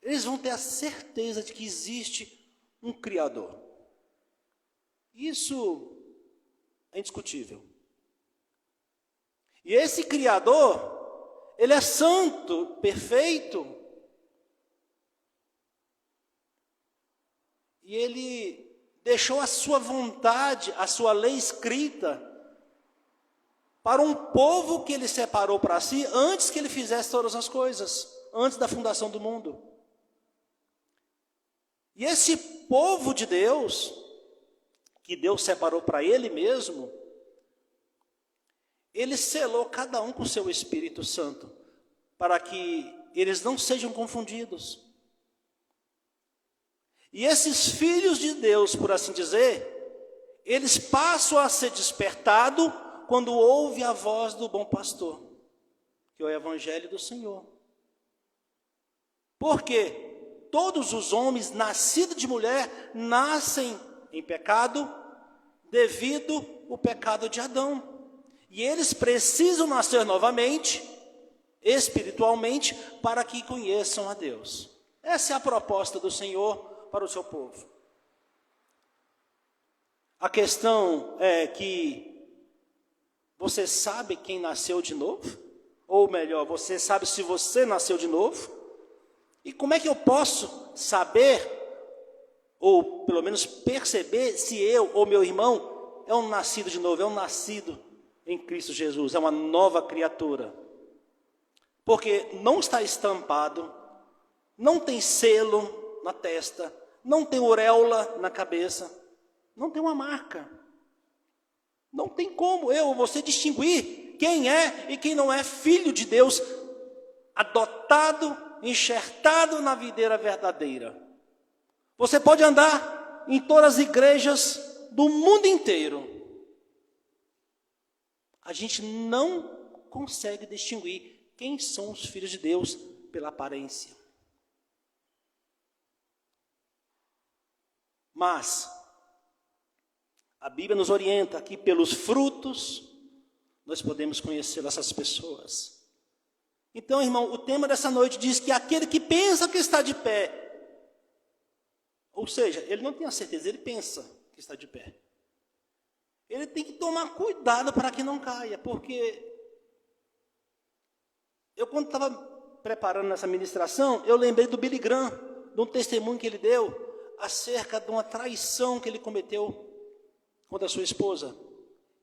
Speaker 4: eles vão ter a certeza de que existe um Criador. Isso é indiscutível. E esse Criador, ele é santo, perfeito. E ele deixou a sua vontade, a sua lei escrita para um povo que ele separou para si antes que ele fizesse todas as coisas, antes da fundação do mundo. E esse povo de Deus, que Deus separou para ele mesmo, ele selou cada um com o seu Espírito Santo, para que eles não sejam confundidos. E esses filhos de Deus, por assim dizer, eles passam a ser despertados quando ouvem a voz do bom pastor, que é o Evangelho do Senhor. Porque todos os homens nascidos de mulher nascem em pecado devido ao pecado de Adão. E eles precisam nascer novamente, espiritualmente, para que conheçam a Deus. Essa é a proposta do Senhor para o seu povo. A questão é que você sabe quem nasceu de novo? Ou melhor, você sabe se você nasceu de novo? E como é que eu posso saber, ou pelo menos perceber, se eu ou meu irmão é um nascido de novo, é um nascido em Cristo Jesus, é uma nova criatura? Porque não está estampado, não tem selo na testa, não tem auréola na cabeça, não tem uma marca. Não tem como eu ou você distinguir quem é e quem não é filho de Deus, adotado, enxertado na videira verdadeira. Você pode andar em todas as igrejas do mundo inteiro. A gente não consegue distinguir quem são os filhos de Deus pela aparência. Mas a Bíblia nos orienta que pelos frutos nós podemos conhecer essas pessoas. Então, irmão, o tema dessa noite diz que aquele que pensa que está de pé, ou seja, ele não tem a certeza, ele pensa que está de pé. Ele tem que tomar cuidado para que não caia, porque eu quando estava preparando essa ministração, eu lembrei do Billy Graham, de um testemunho que ele deu acerca de uma traição que ele cometeu contra a sua esposa.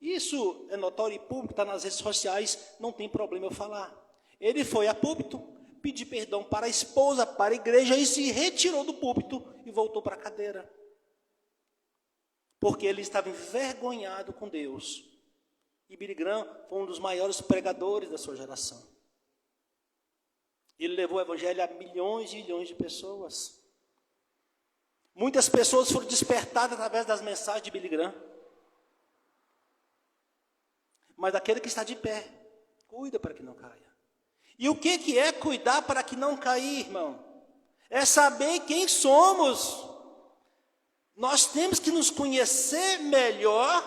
Speaker 4: Isso é notório e público, está nas redes sociais, não tem problema eu falar. Ele foi a púlpito, pediu perdão para a esposa, para a igreja, e se retirou do púlpito e voltou para a cadeira. Porque ele estava envergonhado com Deus. E Billy Graham foi um dos maiores pregadores da sua geração. Ele levou o evangelho a milhões e milhões de pessoas. Muitas pessoas foram despertadas através das mensagens de Billy Graham. Mas aquele que está de pé, cuida para que não caia. E o que é cuidar para que não cair, irmão? É saber quem somos. Nós temos que nos conhecer melhor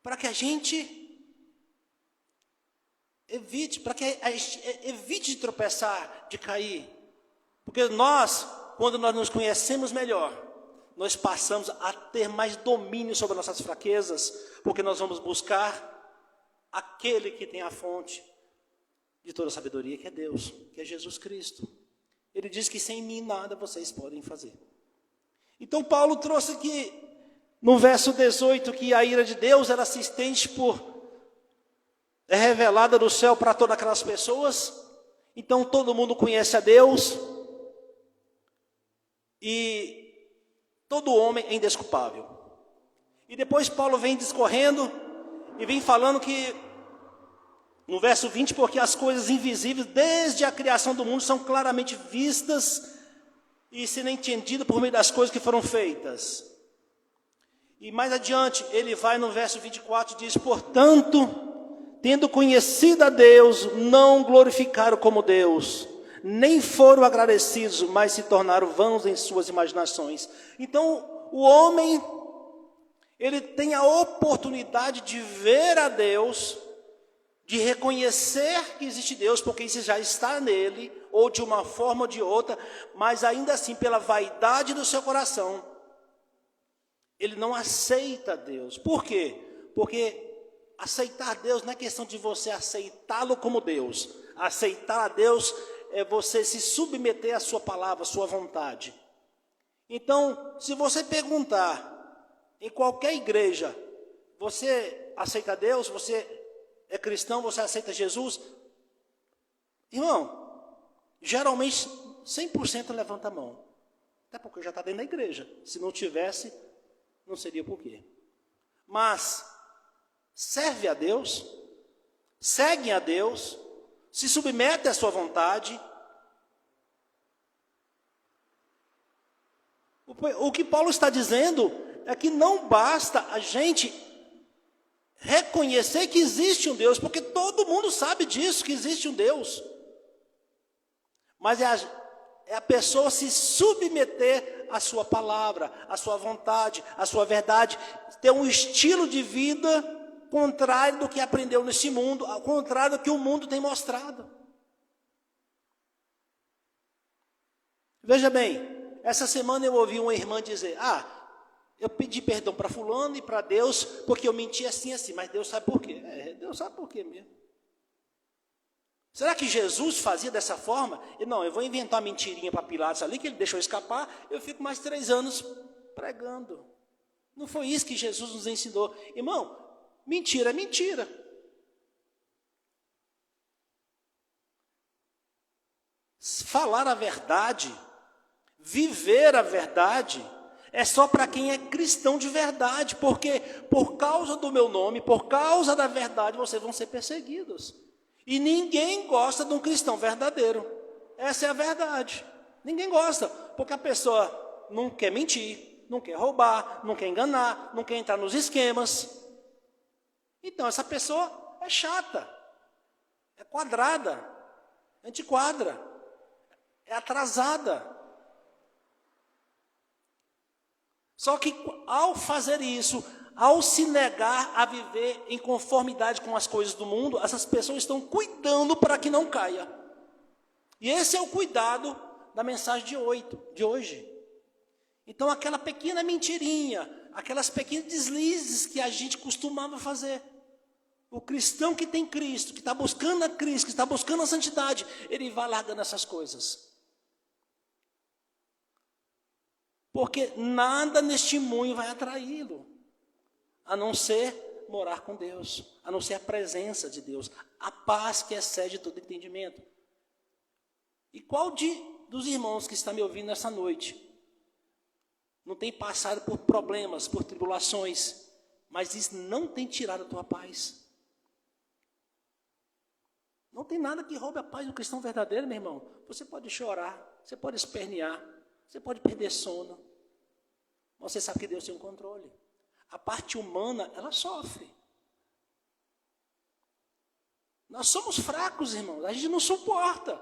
Speaker 4: para que a gente evite de tropeçar, de cair. Porque nós, quando nós nos conhecemos melhor, nós passamos a ter mais domínio sobre nossas fraquezas, porque nós vamos buscar aquele que tem a fonte de toda a sabedoria, que é Deus, que é Jesus Cristo. Ele diz que sem mim nada vocês podem fazer. Então Paulo trouxe aqui, no verso 18, que a ira de Deus, ela se estende é revelada do céu para todas aquelas pessoas. Então todo mundo conhece a Deus, e todo homem é indesculpável. E depois Paulo vem discorrendo e vem falando que, no verso 20, porque as coisas invisíveis desde a criação do mundo são claramente vistas e sendo entendidas por meio das coisas que foram feitas. E mais adiante ele vai no verso 24 e diz: portanto, tendo conhecido a Deus, não glorificaram como Deus, nem foram agradecidos, mas se tornaram vãos em suas imaginações. Então, o homem, ele tem a oportunidade de ver a Deus de reconhecer que existe Deus, porque isso já está nele, ou de uma forma ou de outra, mas ainda assim, pela vaidade do seu coração, ele não aceita Deus. Por quê? Porque aceitar Deus não é questão de você aceitá-lo como Deus. Aceitar a Deus é você se submeter à sua palavra, à sua vontade. Então, se você perguntar em qualquer igreja, você aceita Deus? Você é cristão? Você aceita Jesus? Irmão, geralmente 100% levanta a mão. Até porque já está dentro da igreja. Se não tivesse, não seria por quê. Mas serve a Deus, seguem a Deus, se submete à sua vontade. O que Paulo está dizendo é que não basta a gente reconhecer que existe um Deus, porque todo mundo sabe disso, que existe um Deus. Mas é a pessoa se submeter à sua palavra, à sua vontade, à sua verdade, ter um estilo de vida contrário do que aprendeu nesse mundo, ao contrário do que o mundo tem mostrado. Veja bem, essa semana eu ouvi uma irmã dizer, eu pedi perdão para fulano e para Deus, porque eu menti assim, mas Deus sabe por quê. Deus sabe por quê mesmo. Será que Jesus fazia dessa forma? Eu vou inventar uma mentirinha para Pilatos ali, que ele deixou escapar, eu fico mais 3 anos pregando. Não foi isso que Jesus nos ensinou. Irmão, mentira é mentira. Falar a verdade, viver a verdade, é só para quem é cristão de verdade, porque por causa do meu nome, por causa da verdade, vocês vão ser perseguidos. E ninguém gosta de um cristão verdadeiro. Essa é a verdade. Ninguém gosta, porque a pessoa não quer mentir, não quer roubar, não quer enganar, não quer entrar nos esquemas. Então, essa pessoa é chata, é quadrada, antiquadra, é atrasada. Só que ao fazer isso, ao se negar a viver em conformidade com as coisas do mundo, essas pessoas estão cuidando para que não caia. E esse é o cuidado da mensagem de hoje. Então, aquela pequena mentirinha, aquelas pequenas deslizes que a gente costumava fazer. O cristão que tem Cristo, que está buscando a Cristo, que está buscando a santidade, ele vai largando essas coisas. Porque nada neste mundo vai atraí-lo, a não ser morar com Deus, a não ser a presença de Deus, a paz que excede todo entendimento. E qual dos irmãos que está me ouvindo nessa noite não tem passado por problemas, por tribulações, mas isso não tem tirado a tua paz? Não tem nada que roube a paz do cristão verdadeiro, meu irmão. Você pode chorar, você pode espernear, você pode perder sono, mas você sabe que Deus tem um controle. A parte humana, ela sofre. Nós somos fracos, irmãos, a gente não suporta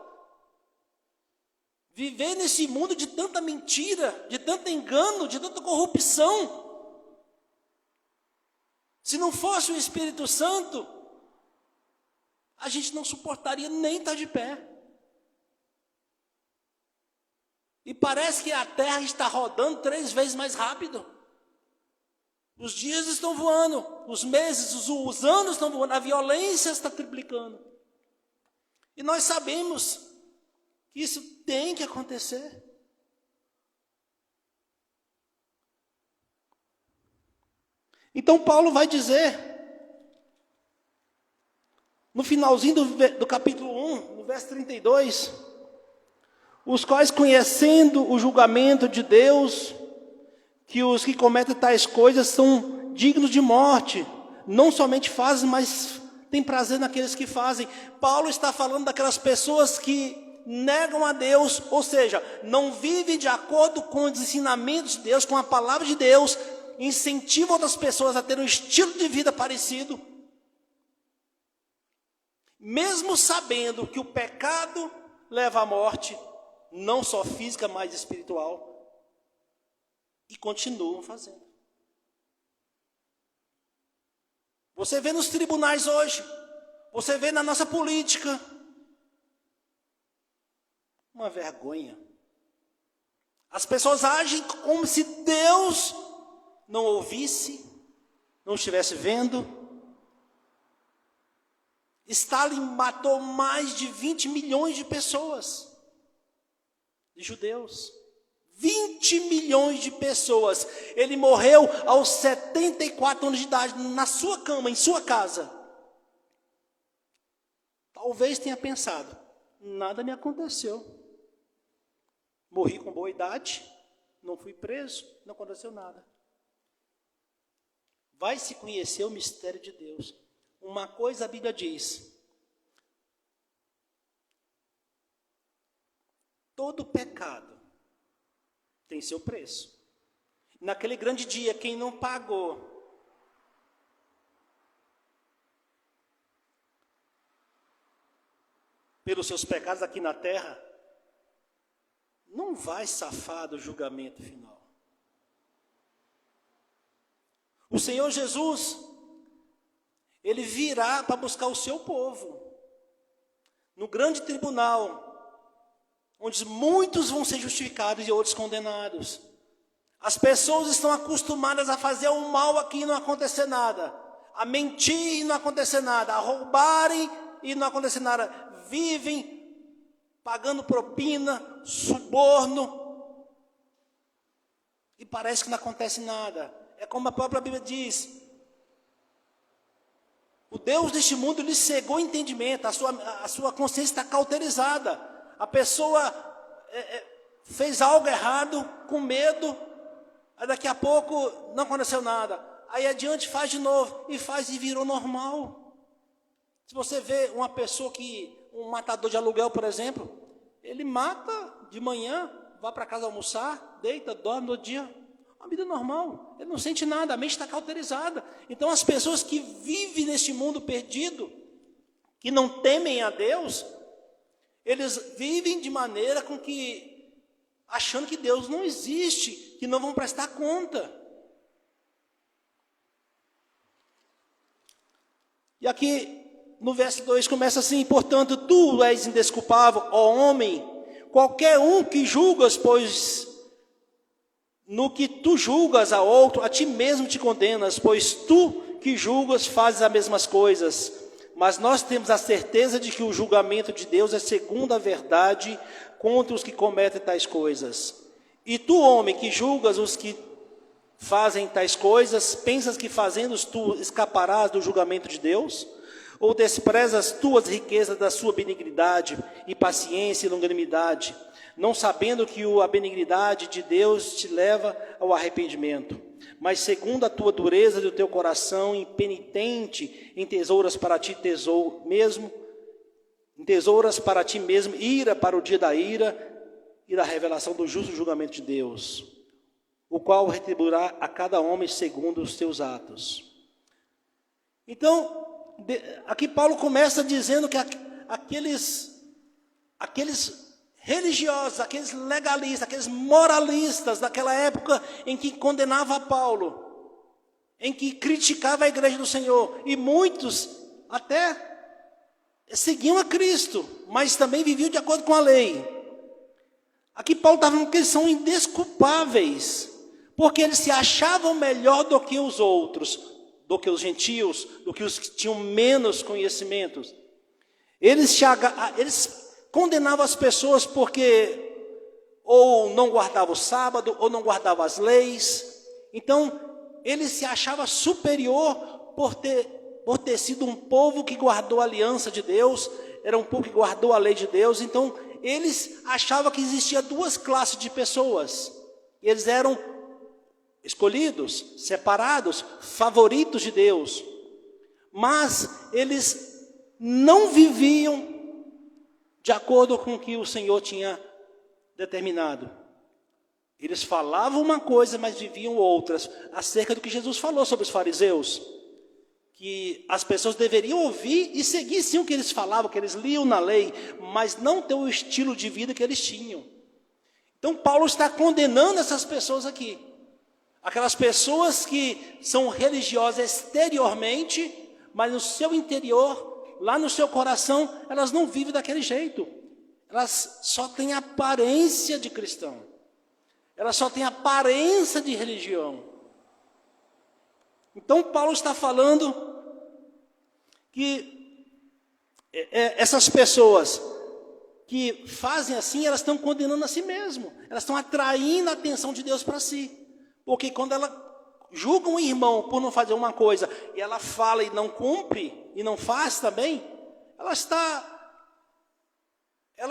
Speaker 4: viver nesse mundo de tanta mentira, de tanto engano, de tanta corrupção. Se não fosse o Espírito Santo, a gente não suportaria nem estar de pé. E parece que a terra está rodando 3 vezes mais rápido. Os dias estão voando, os meses, os anos estão voando, a violência está triplicando. E nós sabemos que isso tem que acontecer. Então Paulo vai dizer, no finalzinho do capítulo 1, no verso 32, os quais conhecendo o julgamento de Deus, que os que cometem tais coisas são dignos de morte, não somente fazem, mas têm prazer naqueles que fazem. Paulo está falando daquelas pessoas que negam a Deus, ou seja, não vivem de acordo com os ensinamentos de Deus, com a palavra de Deus, incentivam outras pessoas a ter um estilo de vida parecido, mesmo sabendo que o pecado leva à morte, não só física, mas espiritual, e continuam fazendo. Você vê nos tribunais hoje, Você vê na nossa política uma vergonha. As pessoas agem como se Deus não ouvisse, não estivesse vendo. Stalin matou mais de 20 milhões de pessoas, de judeus. 20 milhões de pessoas. Ele morreu aos 74 anos de idade, na sua cama, em sua casa. Talvez tenha pensado, nada me aconteceu. Morri com boa idade, não fui preso, não aconteceu nada. Vai se conhecer o mistério de Deus. Uma coisa a Bíblia diz: todo pecado tem seu preço. Naquele grande dia, quem não pagou pelos seus pecados aqui na terra, não vai safar do julgamento final. O Senhor Jesus, Ele virá para buscar o seu povo, no grande tribunal, onde muitos vão ser justificados e outros condenados. As pessoas estão acostumadas a fazer o mal aqui e não acontecer nada, a mentir e não acontecer nada, a roubarem e não acontecer nada. Vivem pagando propina, suborno, e parece que não acontece nada. É como a própria Bíblia diz: o Deus deste mundo lhe cegou o entendimento, a sua consciência está cauterizada. A pessoa fez algo errado, com medo, aí daqui a pouco não aconteceu nada. Aí adiante faz de novo, e virou normal. Se você vê uma pessoa um matador de aluguel, por exemplo, ele mata de manhã, vai para casa almoçar, deita, dorme no dia, uma vida normal, ele não sente nada, a mente está cauterizada. Então as pessoas que vivem neste mundo perdido, que não temem a Deus, eles vivem de maneira com que, achando que Deus não existe, que não vão prestar conta. E aqui no verso 2 começa assim: portanto, tu és indesculpável, ó homem, qualquer um que julgas, pois no que tu julgas a outro, a ti mesmo te condenas, pois tu que julgas fazes as mesmas coisas. Mas nós temos a certeza de que o julgamento de Deus é segundo a verdade contra os que cometem tais coisas. E tu, homem, que julgas os que fazem tais coisas, pensas que fazendo tu escaparás do julgamento de Deus? Ou desprezas tuas riquezas da sua benignidade e paciência e longanimidade, não sabendo que a benignidade de Deus te leva ao arrependimento? Mas segundo a tua dureza do teu coração impenitente, entesouras para ti mesmo ira para o dia da ira e da revelação do justo julgamento de Deus, o qual retribuirá a cada homem segundo os seus atos. Então, aqui Paulo começa dizendo que aqueles religiosos, aqueles legalistas, aqueles moralistas daquela época em que condenava Paulo, em que criticava a igreja do Senhor, e muitos até seguiam a Cristo, mas também viviam de acordo com a lei. Aqui Paulo está falando que eles são indesculpáveis, porque eles se achavam melhor do que os outros, do que os gentios, do que os que tinham menos conhecimentos. Eles condenavam as pessoas porque ou não guardavam o sábado, ou não guardavam as leis. Então, ele se achava superior por ter sido um povo que guardou a aliança de Deus, era um povo que guardou a lei de Deus. Então, eles achavam que existia duas classes de pessoas. Eles eram escolhidos, separados, favoritos de Deus. Mas eles não viviam de acordo com o que o Senhor tinha determinado. Eles falavam uma coisa, mas viviam outras. Acerca do que Jesus falou sobre os fariseus, que as pessoas deveriam ouvir e seguir sim o que eles falavam, que eles liam na lei, mas não ter o estilo de vida que eles tinham. Então Paulo está condenando essas pessoas aqui. Aquelas pessoas que são religiosas exteriormente, mas no seu interior lá no seu coração, elas não vivem daquele jeito. Elas só têm aparência de cristão. Elas só têm aparência de religião. Então Paulo está falando que essas pessoas que fazem assim, elas estão condenando a si mesmo. Elas estão atraindo a atenção de Deus para si. Porque quando ela julga um irmão por não fazer uma coisa, e ela fala e não cumpre, e não faz também, ela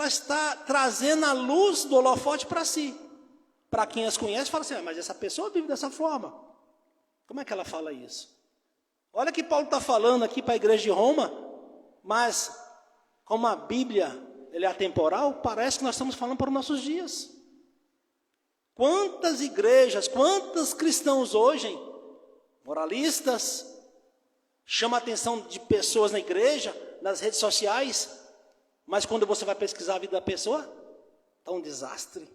Speaker 4: está trazendo a luz do holofote para si. Para quem as conhece, fala assim, mas essa pessoa vive dessa forma. Como é que ela fala isso? Olha que Paulo está falando aqui para a igreja de Roma, mas como a Bíblia ele é atemporal, parece que nós estamos falando para os nossos dias. Quantas igrejas, quantos cristãos hoje, moralistas, chamam a atenção de pessoas na igreja, nas redes sociais, mas quando você vai pesquisar a vida da pessoa, está um desastre.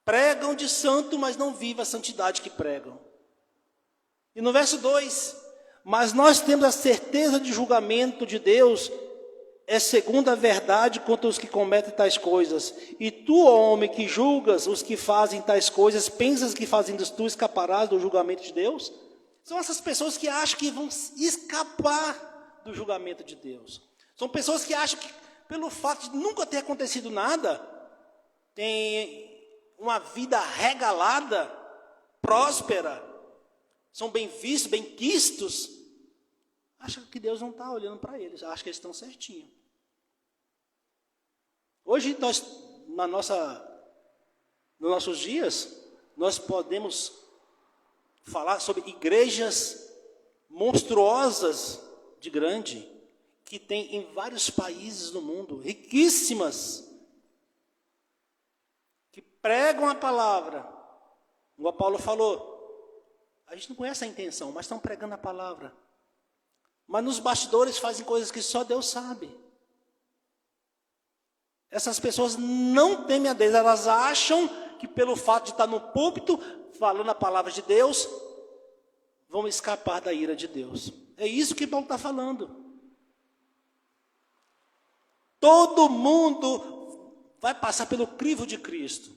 Speaker 4: Pregam de santo, mas não vivem a santidade que pregam. E no verso 2, mas nós temos a certeza de julgamento de Deus, é segundo a verdade contra os que cometem tais coisas. E tu, homem, que julgas os que fazem tais coisas, pensas que fazendo tu escaparás do julgamento de Deus? São essas pessoas que acham que vão escapar do julgamento de Deus. São pessoas que acham que, pelo fato de nunca ter acontecido nada, tem uma vida regalada, próspera, são bem vistos, bem quistos, acham que Deus não está olhando para eles, acham que eles estão certinho. Hoje, nós, nos nossos dias, nós podemos falar sobre igrejas monstruosas de grande, que tem em vários países do mundo, riquíssimas, que pregam a palavra. O Paulo falou, a gente não conhece a intenção, mas estão pregando a palavra. Mas nos bastidores fazem coisas que só Deus sabe. Essas pessoas não temem a Deus, elas acham que pelo fato de estar no púlpito, falando a palavra de Deus, vão escapar da ira de Deus. É isso que Paulo está falando. Todo mundo vai passar pelo crivo de Cristo.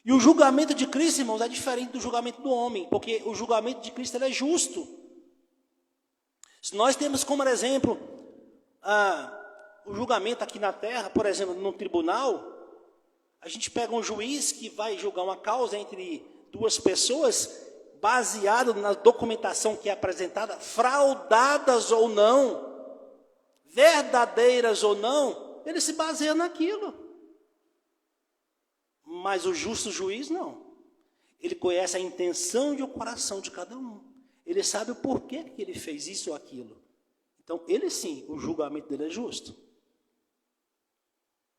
Speaker 4: E o julgamento de Cristo, irmãos, é diferente do julgamento do homem, porque o julgamento de Cristo ele é justo. Se nós temos como exemplo o julgamento aqui na terra, por exemplo, no tribunal, a gente pega um juiz que vai julgar uma causa entre duas pessoas, baseado na documentação que é apresentada, fraudadas ou não, verdadeiras ou não, ele se baseia naquilo. Mas o justo juiz não. Ele conhece a intenção e o coração de cada um. Ele sabe o porquê que ele fez isso ou aquilo. Então, ele sim, o julgamento dele é justo.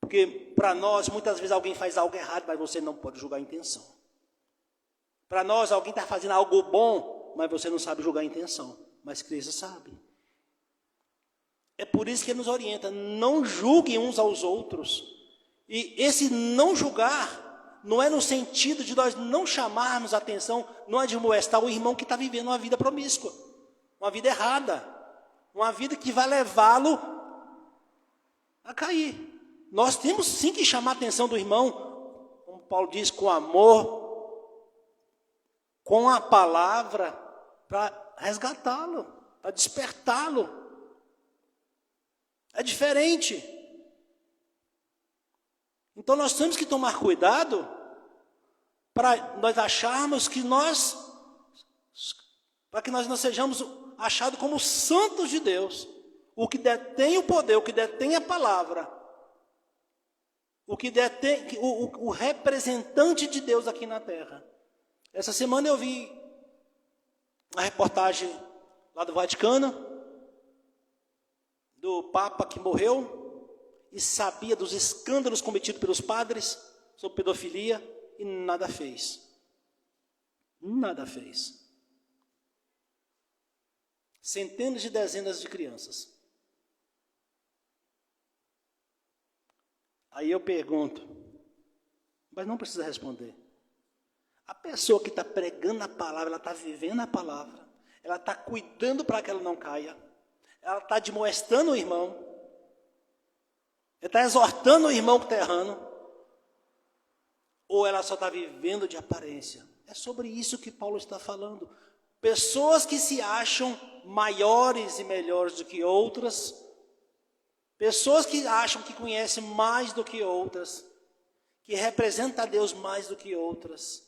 Speaker 4: Porque para nós, muitas vezes alguém faz algo errado, mas você não pode julgar a intenção. Para nós, alguém está fazendo algo bom, mas você não sabe julgar a intenção. Mas Cristo sabe. É por isso que ele nos orienta, não julguem uns aos outros. E esse não julgar não é no sentido de nós não chamarmos a atenção, não admoestar o irmão que está vivendo uma vida promíscua, uma vida errada, uma vida que vai levá-lo a cair. Nós temos sim que chamar a atenção do irmão, como Paulo diz, com amor, com a palavra, para resgatá-lo, para despertá-lo. É diferente. Então nós temos que tomar cuidado para nós acharmos que para que nós não sejamos achados como santos de Deus, o que detém o poder, o que detém a palavra, o que detém o representante de Deus aqui na terra. Essa semana eu vi uma reportagem lá do Vaticano, do Papa que morreu, e sabia dos escândalos cometidos pelos padres sobre pedofilia, e nada fez. Nada fez. Centenas de dezenas de crianças. Aí eu pergunto, mas não precisa responder. A pessoa que está pregando a palavra, ela está vivendo a palavra, ela está cuidando para que ela não caia, ela está admoestando o irmão, ela está exortando o irmão que está errando, ou ela só está vivendo de aparência. É sobre isso que Paulo está falando. Pessoas que se acham maiores e melhores do que outras, pessoas que acham que conhecem mais do que outras, que representam a Deus mais do que outras,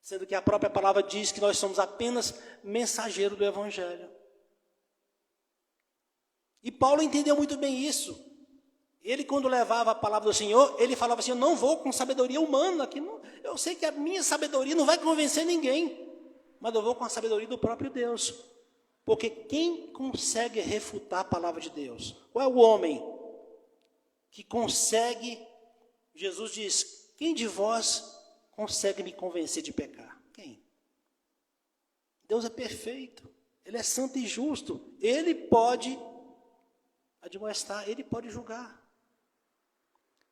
Speaker 4: sendo que a própria palavra diz que nós somos apenas mensageiros do Evangelho. E Paulo entendeu muito bem isso. Ele, quando levava a palavra do Senhor, ele falava assim: eu não vou com sabedoria humana, eu sei que a minha sabedoria não vai convencer ninguém, mas eu vou com a sabedoria do próprio Deus. Porque quem consegue refutar a palavra de Deus? Qual é o homem que consegue? Jesus diz: quem de vós consegue me convencer de pecar? Quem? Deus é perfeito, Ele é santo e justo, Ele pode admoestar, Ele pode julgar.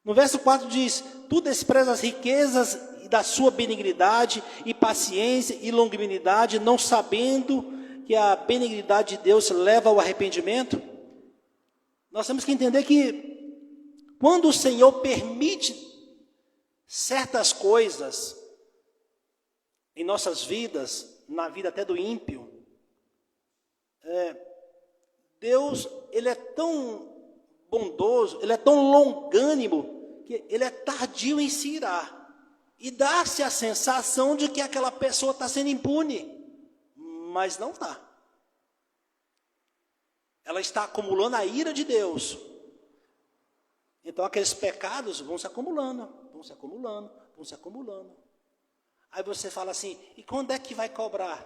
Speaker 4: No verso 4 diz: tu desprezas as riquezas da sua benignidade e paciência e longanimidade, não sabendo que a benignidade de Deus leva ao arrependimento. Nós temos que entender que quando o Senhor permite certas coisas em nossas vidas, na vida até do ímpio, Deus, Ele é tão bondoso, Ele é tão longânimo, que Ele é tardio em se irar, e dá-se a sensação de que aquela pessoa está sendo impune, mas não está. Ela está acumulando a ira de Deus. Então aqueles pecados vão se acumulando, vão se acumulando, vão se acumulando. Aí você fala assim: e quando é que vai cobrar?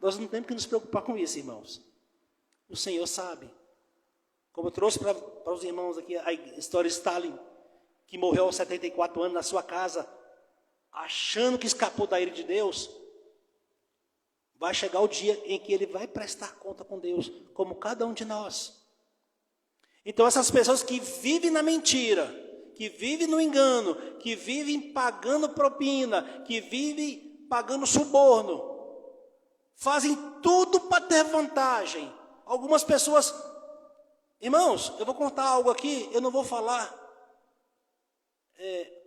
Speaker 4: Nós não temos que nos preocupar com isso, irmãos. O Senhor sabe. Como eu trouxe para os irmãos aqui a história de Stalin, que morreu aos 74 anos na sua casa, achando que escapou da ira de Deus. Vai chegar o dia em que ele vai prestar conta com Deus, como cada um de nós. Então essas pessoas que vivem na mentira, que vivem no engano, que vivem pagando propina, que vivem pagando suborno, fazem tudo para ter vantagem. Algumas pessoas, irmãos, eu vou contar algo aqui, eu não vou falar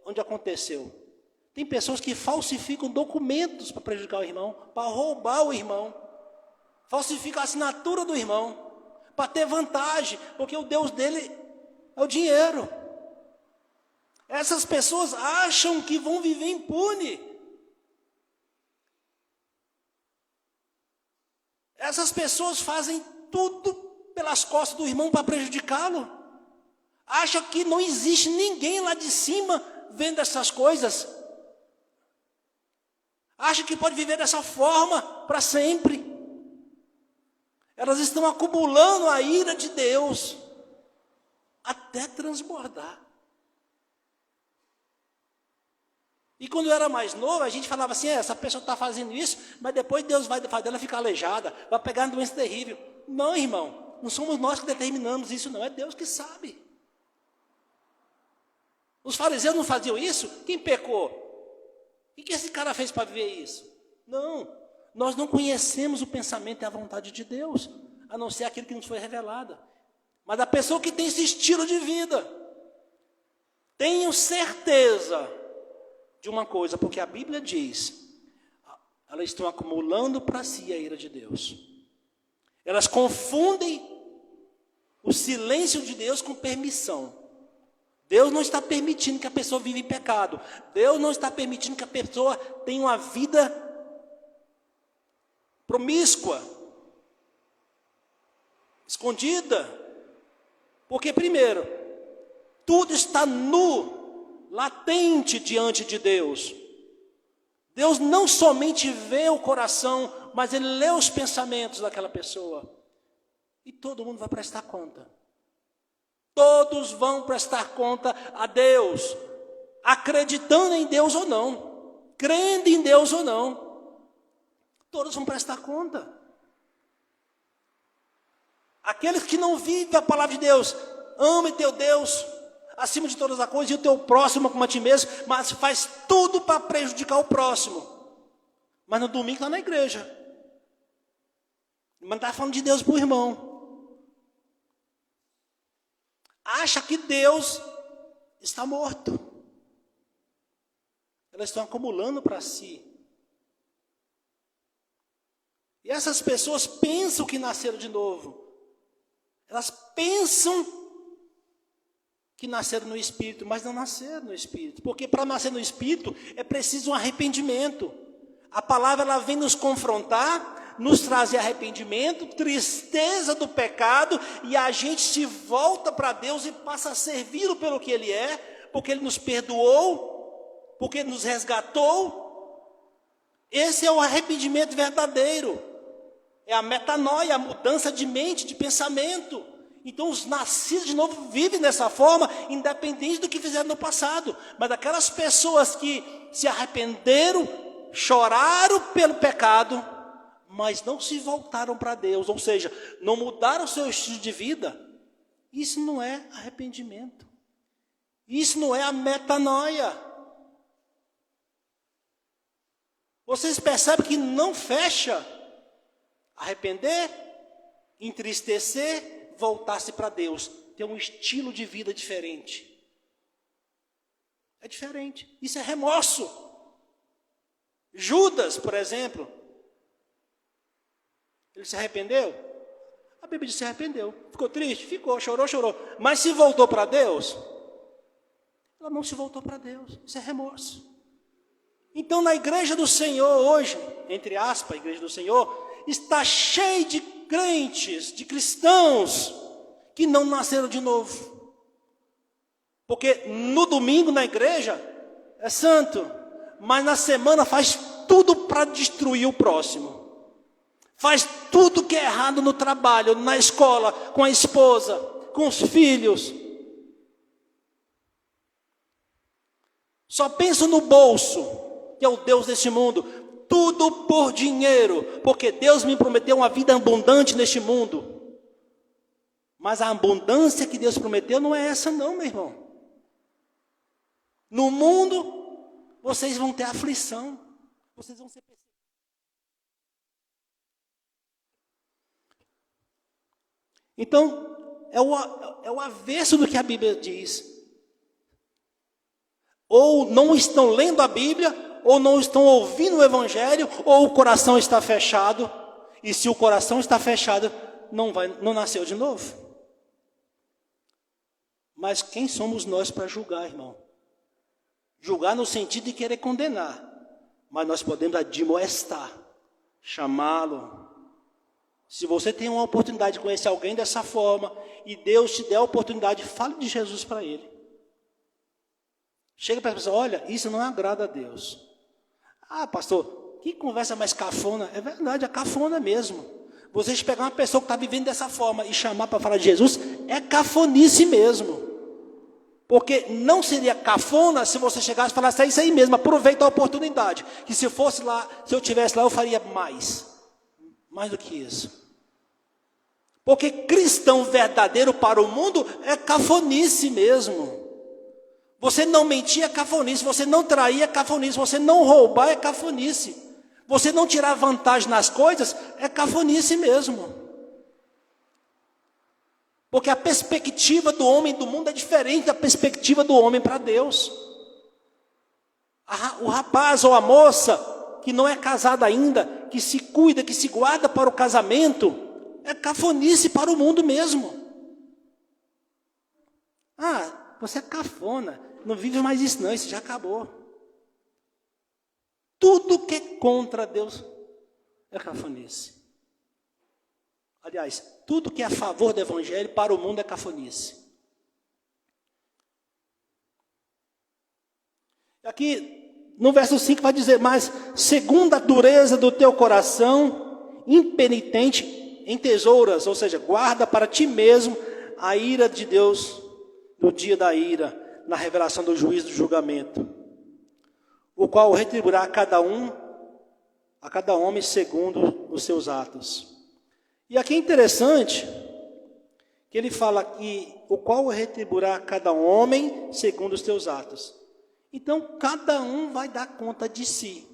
Speaker 4: onde aconteceu. Tem pessoas que falsificam documentos para prejudicar o irmão, para roubar o irmão, falsificam a assinatura do irmão, para ter vantagem, porque o Deus dele é o dinheiro. Essas pessoas acham que vão viver impune. Essas pessoas fazem tudo pelas costas do irmão para prejudicá-lo. Acham que não existe ninguém lá de cima vendo essas coisas. Acham que pode viver dessa forma para sempre. Elas estão acumulando a ira de Deus até transbordar. E quando eu era mais novo, a gente falava assim: essa pessoa está fazendo isso, mas depois Deus vai fazer ela ficar aleijada, vai pegar uma doença terrível. Não, irmão, não somos nós que determinamos isso, não, é Deus que sabe. Os fariseus não faziam isso? Quem pecou? O que esse cara fez para viver isso? Não, nós não conhecemos o pensamento e a vontade de Deus, a não ser aquilo que nos foi revelado. Mas a pessoa que tem esse estilo de vida, tenho certeza de uma coisa, porque a Bíblia diz, elas estão acumulando para si a ira de Deus. Elas confundem o silêncio de Deus com permissão. Deus não está permitindo que a pessoa viva em pecado. Deus não está permitindo que a pessoa tenha uma vida promíscua, escondida. Porque, primeiro, tudo está nu, latente diante de Deus. Deus não somente vê o coração, mas Ele lê os pensamentos daquela pessoa. E todo mundo vai prestar conta. Todos vão prestar conta a Deus, acreditando em Deus ou não, crendo em Deus ou não. Todos vão prestar conta. Aqueles que não vivem a palavra de Deus, ame teu Deus acima de todas as coisas e o teu próximo como a ti mesmo, mas faz tudo para prejudicar o próximo. Mas no domingo está na igreja. Mas está falando de Deus para o irmão. acha que Deus está morto. Elas estão acumulando para si. E essas pessoas pensam que nasceram de novo. Elas pensam que nasceram no Espírito, mas não nasceram no Espírito. Porque para nascer no Espírito é preciso um arrependimento. A palavra ela vem nos confrontar, nos trazer arrependimento, tristeza do pecado, e a gente se volta para Deus e passa a servi-lo pelo que Ele é, porque Ele nos perdoou, porque Ele nos resgatou. Esse é o arrependimento verdadeiro. É a metanoia, a mudança de mente, de pensamento. Então os nascidos de novo vivem dessa forma, independente do que fizeram no passado. Mas aquelas pessoas que se arrependeram, choraram pelo pecado, mas não se voltaram para Deus, ou seja, não mudaram o seu estilo de vida, isso não é arrependimento. Isso não é a metanoia. Vocês percebem que não fecha arrepender, entristecer, voltar-se para Deus, ter um estilo de vida diferente. É diferente. Isso é remorso. Judas, por exemplo, ele se arrependeu? A Bíblia diz que se arrependeu. Ficou triste? Ficou. Chorou, chorou. Mas se voltou para Deus? Ela não se voltou para Deus. Isso é remorso. Então, na igreja do Senhor hoje, entre aspas, a igreja do Senhor, está cheio de crentes, de cristãos, que não nasceram de novo. Porque no domingo na igreja é santo, mas na semana faz tudo para destruir o próximo. Faz tudo que é errado no trabalho, na escola, com a esposa, com os filhos. Só pensa no bolso, que é o Deus deste mundo. Tudo por dinheiro, porque Deus me prometeu uma vida abundante neste mundo. Mas a abundância que Deus prometeu não é essa não, meu irmão. No mundo, vocês vão ter aflição. Vocês vão ser perseguidos. Então, é o avesso do que a Bíblia diz. Ou não estão lendo a Bíblia, ou não estão ouvindo o Evangelho, ou o coração está fechado. E se o coração está fechado, não nasceu de novo. Mas quem somos nós para julgar, irmão? Julgar no sentido de querer condenar. Mas nós podemos admoestar, chamá-lo. Se você tem uma oportunidade de conhecer alguém dessa forma, e Deus te der a oportunidade, fale de Jesus para ele. Chega para a pessoa, olha, isso não agrada a Deus. Ah, pastor, que conversa mais cafona. É verdade, é cafona mesmo. Vocês pegar uma pessoa que está vivendo dessa forma e chamar para falar de Jesus, é cafonice mesmo. Porque não seria cafona se você chegasse e falasse, é isso aí mesmo, aproveita a oportunidade. Que se fosse lá, se eu estivesse lá, eu faria mais do que isso. Porque cristão verdadeiro para o mundo é cafonice mesmo. Você não mentir é cafonice, você não trair é cafonice, você não roubar é cafonice. Você não tirar vantagem nas coisas é cafonice mesmo. Porque a perspectiva do homem do mundo é diferente da perspectiva do homem para Deus. O rapaz ou a moça que não é casado ainda, que se cuida, que se guarda para o casamento, é cafonice para o mundo mesmo. Ah, você é cafona, não vive mais isso não, isso já acabou. Tudo que é contra Deus é cafonice. Aliás, tudo que é a favor do Evangelho para o mundo é cafonice. Aqui, no verso 5 vai dizer, mas segundo a dureza do teu coração, impenitente em tesouras, ou seja, guarda para ti mesmo a ira de Deus no dia da ira, na revelação do juízo do julgamento, o qual retribuirá a cada homem segundo os seus atos. E aqui é interessante que ele fala que o qual retribuirá a cada homem segundo os teus atos. Então, cada um vai dar conta de si.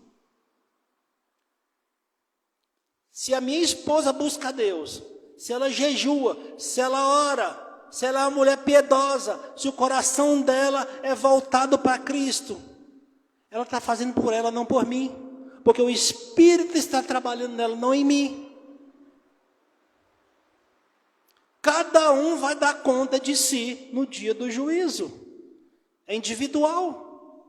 Speaker 4: Se a minha esposa busca a Deus, se ela jejua, se ela ora, se ela é uma mulher piedosa, se o coração dela é voltado para Cristo, ela está fazendo por ela, não por mim, porque o Espírito está trabalhando nela, não em mim. Cada um vai dar conta de si no dia do juízo. É individual.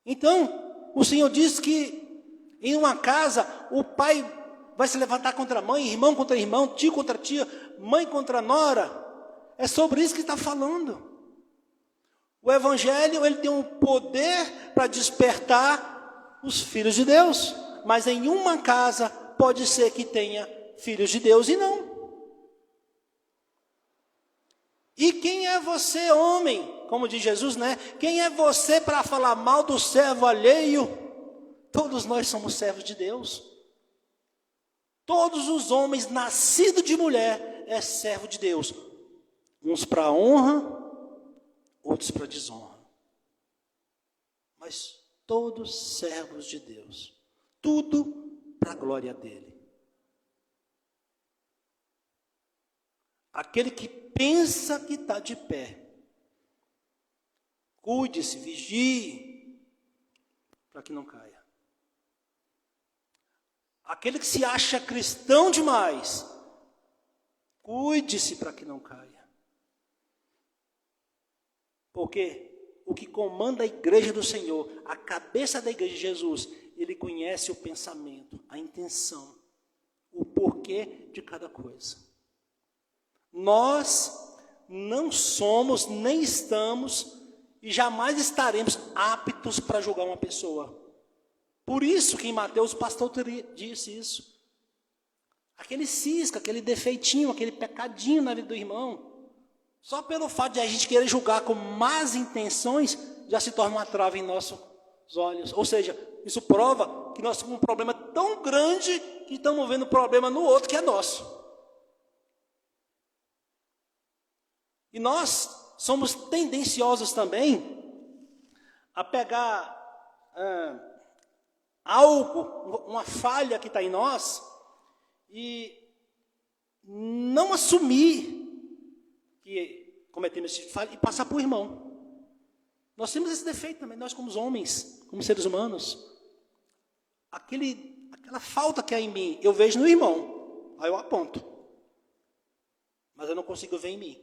Speaker 4: Então, o Senhor diz que em uma casa, o pai vai se levantar contra a mãe, irmão contra irmão, tio contra tia, mãe contra nora. É sobre isso que está falando. O Evangelho, ele tem um poder para despertar os filhos de Deus. Mas em uma casa, pode ser que tenha filhos de Deus e não. E quem é você, homem? Como diz Jesus, né? Quem é você para falar mal do servo alheio? Todos nós somos servos de Deus. Todos os homens nascidos de mulher é servo de Deus. Uns para honra, outros para desonra. Mas todos servos de Deus. Tudo para a glória dele. Aquele que pensa que está de pé, cuide-se, vigie, para que não caia. Aquele que se acha cristão demais, cuide-se para que não caia. Porque o que comanda a igreja do Senhor, a cabeça da igreja de Jesus, ele conhece o pensamento, a intenção, o porquê de cada coisa. Nós não somos, nem estamos, e jamais estaremos aptos para julgar uma pessoa. Por isso que em Mateus o pastor disse isso. Aquele cisco, aquele defeitinho, aquele pecadinho na vida do irmão, só pelo fato de a gente querer julgar com más intenções, já se torna uma trava em nossos olhos. Ou seja, isso prova que nós temos um problema tão grande que estamos vendo problema no outro que é nosso. E nós somos tendenciosos também a pegar algo, uma falha que está em nós, e não assumir que cometemos esse falha e passar para o irmão. Nós temos esse defeito também, nós como homens, como seres humanos. Aquela falta que há em mim, eu vejo no irmão, aí eu aponto. Mas eu não consigo ver em mim.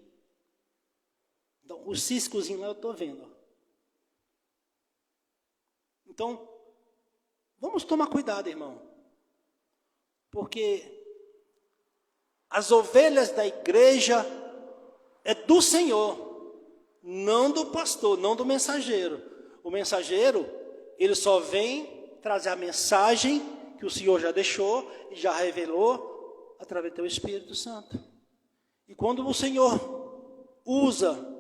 Speaker 4: Então, o ciscozinho lá eu estou vendo. Então, vamos tomar cuidado, irmão. Porque as ovelhas da igreja é do Senhor, não do pastor, não do mensageiro. O mensageiro, ele só vem trazer a mensagem que o Senhor já deixou e já revelou através do teu Espírito Santo. E quando o Senhor usa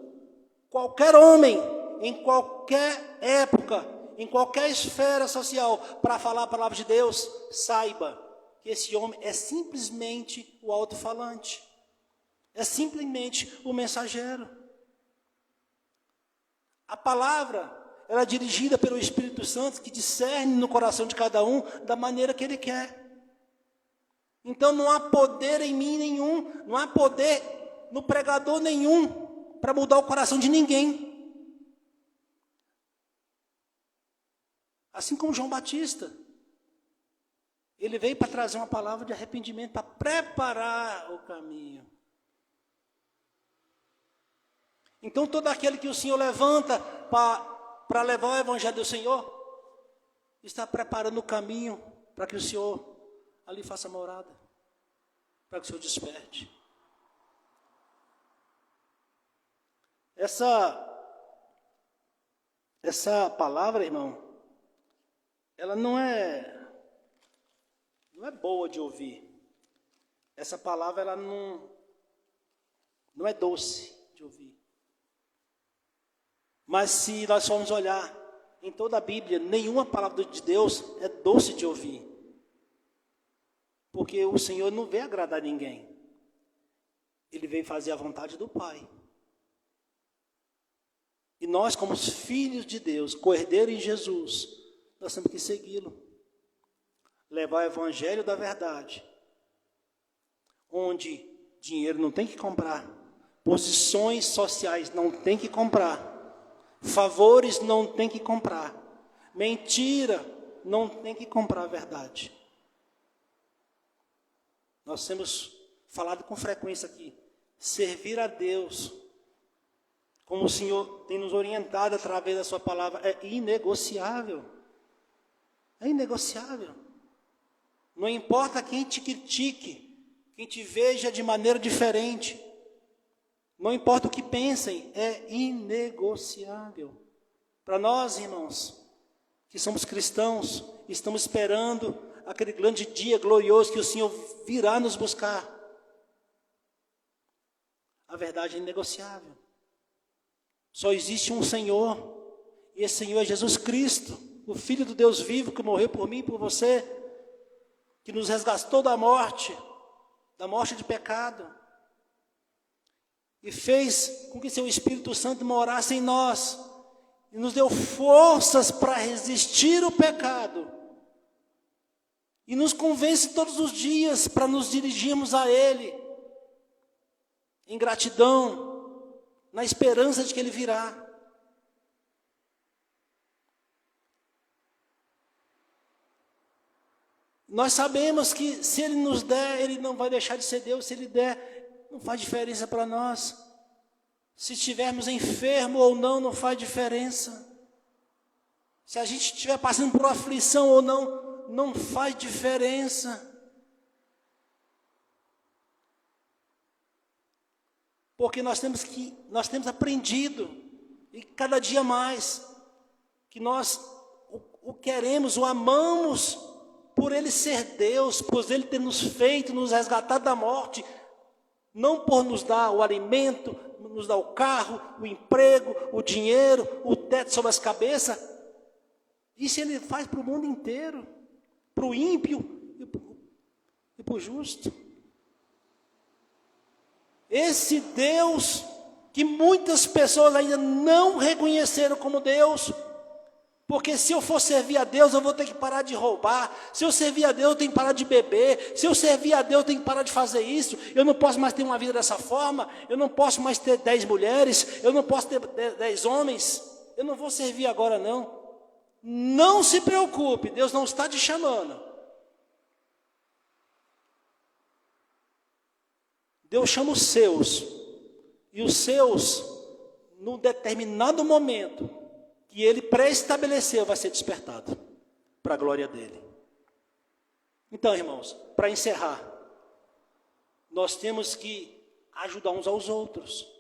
Speaker 4: qualquer homem, em qualquer época, em qualquer esfera social, para falar a palavra de Deus, saiba que esse homem é simplesmente o alto-falante, é simplesmente o mensageiro. A palavra, ela é dirigida pelo Espírito Santo, que discerne no coração de cada um da maneira que ele quer. Então não há poder em mim nenhum, não há poder no pregador nenhum, para mudar o coração de ninguém. Assim como João Batista. Ele veio para trazer uma palavra de arrependimento, para preparar o caminho. Então todo aquele que o Senhor levanta para levar o Evangelho do Senhor, está preparando o caminho para que o Senhor ali faça morada, para que o Senhor desperte. Essa palavra, irmão, ela não é boa de ouvir. Essa palavra, ela não é doce de ouvir. Mas se nós formos olhar em toda a Bíblia, nenhuma palavra de Deus é doce de ouvir. Porque o Senhor não veio agradar ninguém. Ele veio fazer a vontade do Pai. E nós, como os filhos de Deus, co-herdeiros em Jesus, nós temos que segui-lo. Levar o Evangelho da verdade. Onde Dinheiro não tem que comprar. Posições sociais não tem que comprar. Favores não tem que comprar. Mentira não tem que comprar a verdade. Nós temos falado com frequência aqui. Servir a Deus, como o Senhor tem nos orientado através da sua palavra, é inegociável. É inegociável. Não importa quem te critique, quem te veja de maneira diferente. Não importa o que pensem, é inegociável. Para nós, irmãos, que somos cristãos, estamos esperando aquele grande dia glorioso que o Senhor virá nos buscar. A verdade é inegociável. Só existe um Senhor, e esse Senhor é Jesus Cristo, o Filho do Deus vivo, que morreu por mim e por você, que nos resgatou da morte de pecado, e fez com que seu Espírito Santo morasse em nós, e nos deu forças para resistir o pecado, e nos convence todos os dias para nos dirigirmos a Ele, em gratidão, na esperança de que Ele virá. Nós sabemos que se Ele nos der, Ele não vai deixar de ser Deus. Se Ele der, não faz diferença para nós. Se estivermos enfermos ou não, não faz diferença. Se a gente estiver passando por aflição ou não, não faz diferença. Porque nós temos aprendido, e cada dia mais, que nós o queremos, o amamos, por Ele ser Deus, por Ele ter nos feito, nos resgatado da morte, não por nos dar o alimento, nos dar o carro, o emprego, o dinheiro, o teto sobre as cabeças. Isso Ele faz para o mundo inteiro, para o ímpio e para o justo. Esse Deus que muitas pessoas ainda não reconheceram como Deus, porque se eu for servir a Deus, eu vou ter que parar de roubar. Se eu servir a Deus, eu tenho que parar de beber. Se eu servir a Deus, eu tenho que parar de fazer isso. Eu não posso mais ter uma vida dessa forma. Eu não posso mais ter 10 mulheres. Eu não posso ter 10 homens. Eu não vou servir agora, não. Não se preocupe, Deus não está te chamando. Deus chama os seus. E os seus, num determinado momento, que Ele pré-estabeleceu, vai ser despertado para a glória dEle. Então, irmãos, para encerrar, nós temos que ajudar uns aos outros.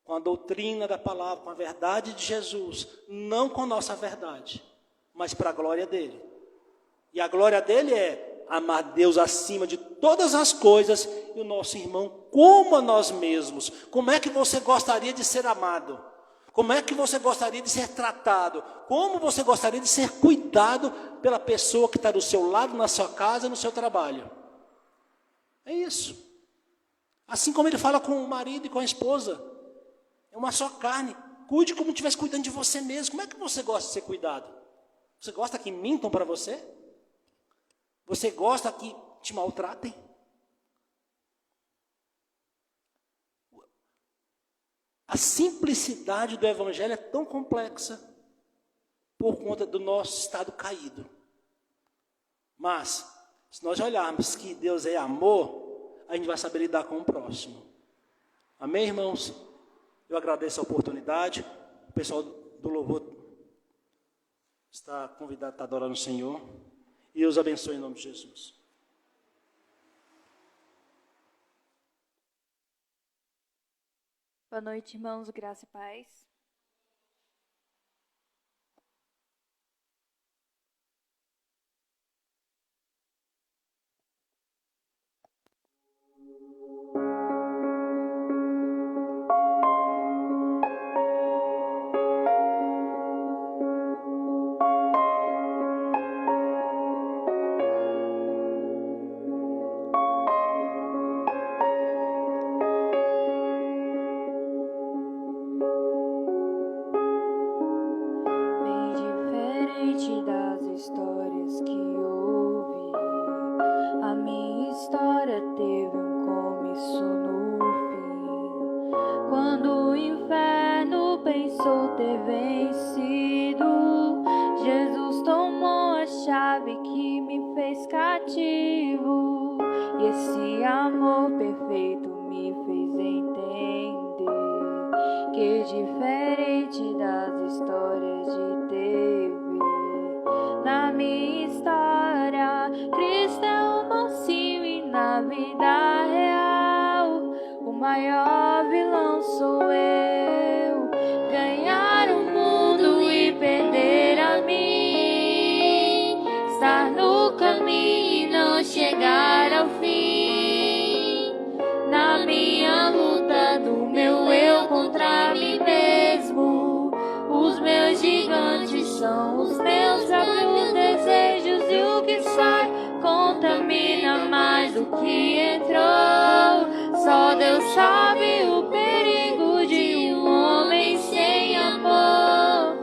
Speaker 4: Com a doutrina da palavra, com a verdade de Jesus, não com a nossa verdade, mas para a glória dEle. E a glória dEle é amar Deus acima de todas as coisas e o nosso irmão como a nós mesmos. Como é que você gostaria de ser amado? Como é que você gostaria de ser tratado? Como você gostaria de ser cuidado pela pessoa que está do seu lado, na sua casa, no seu trabalho? É isso. Assim como Ele fala com o marido e com a esposa. É uma só carne. Cuide como se estivesse cuidando de você mesmo. Como é que você gosta de ser cuidado? Você gosta que mintam para você? Você gosta que te maltratem? A simplicidade do Evangelho é tão complexa por conta do nosso estado caído. Mas, se nós olharmos que Deus é amor, a gente vai saber lidar com o próximo. Amém, irmãos? Eu agradeço a oportunidade. O pessoal do louvor está convidado a estar adorando o Senhor. E Deus abençoe em nome de Jesus.
Speaker 5: Boa noite, irmãos, graça e paz. teve um começo no fim. Quando o inferno pensou ter vencido, Jesus tomou a chave que me fez cativo. E esse amor perfeito me fez entender que, diferente das histórias de TV, na minha história Cristo é o mocinho e na vida real o maior vilão sou eu. Ganhar o mundo e perder a mim, estar no caminho e não chegar ao fim. Na minha luta do meu eu contra mim mesmo, os meus gigantes são os meus próprios desejos, e o que sai contamina mais do que entrou. Só Deus sabe o perigo de um homem sem amor.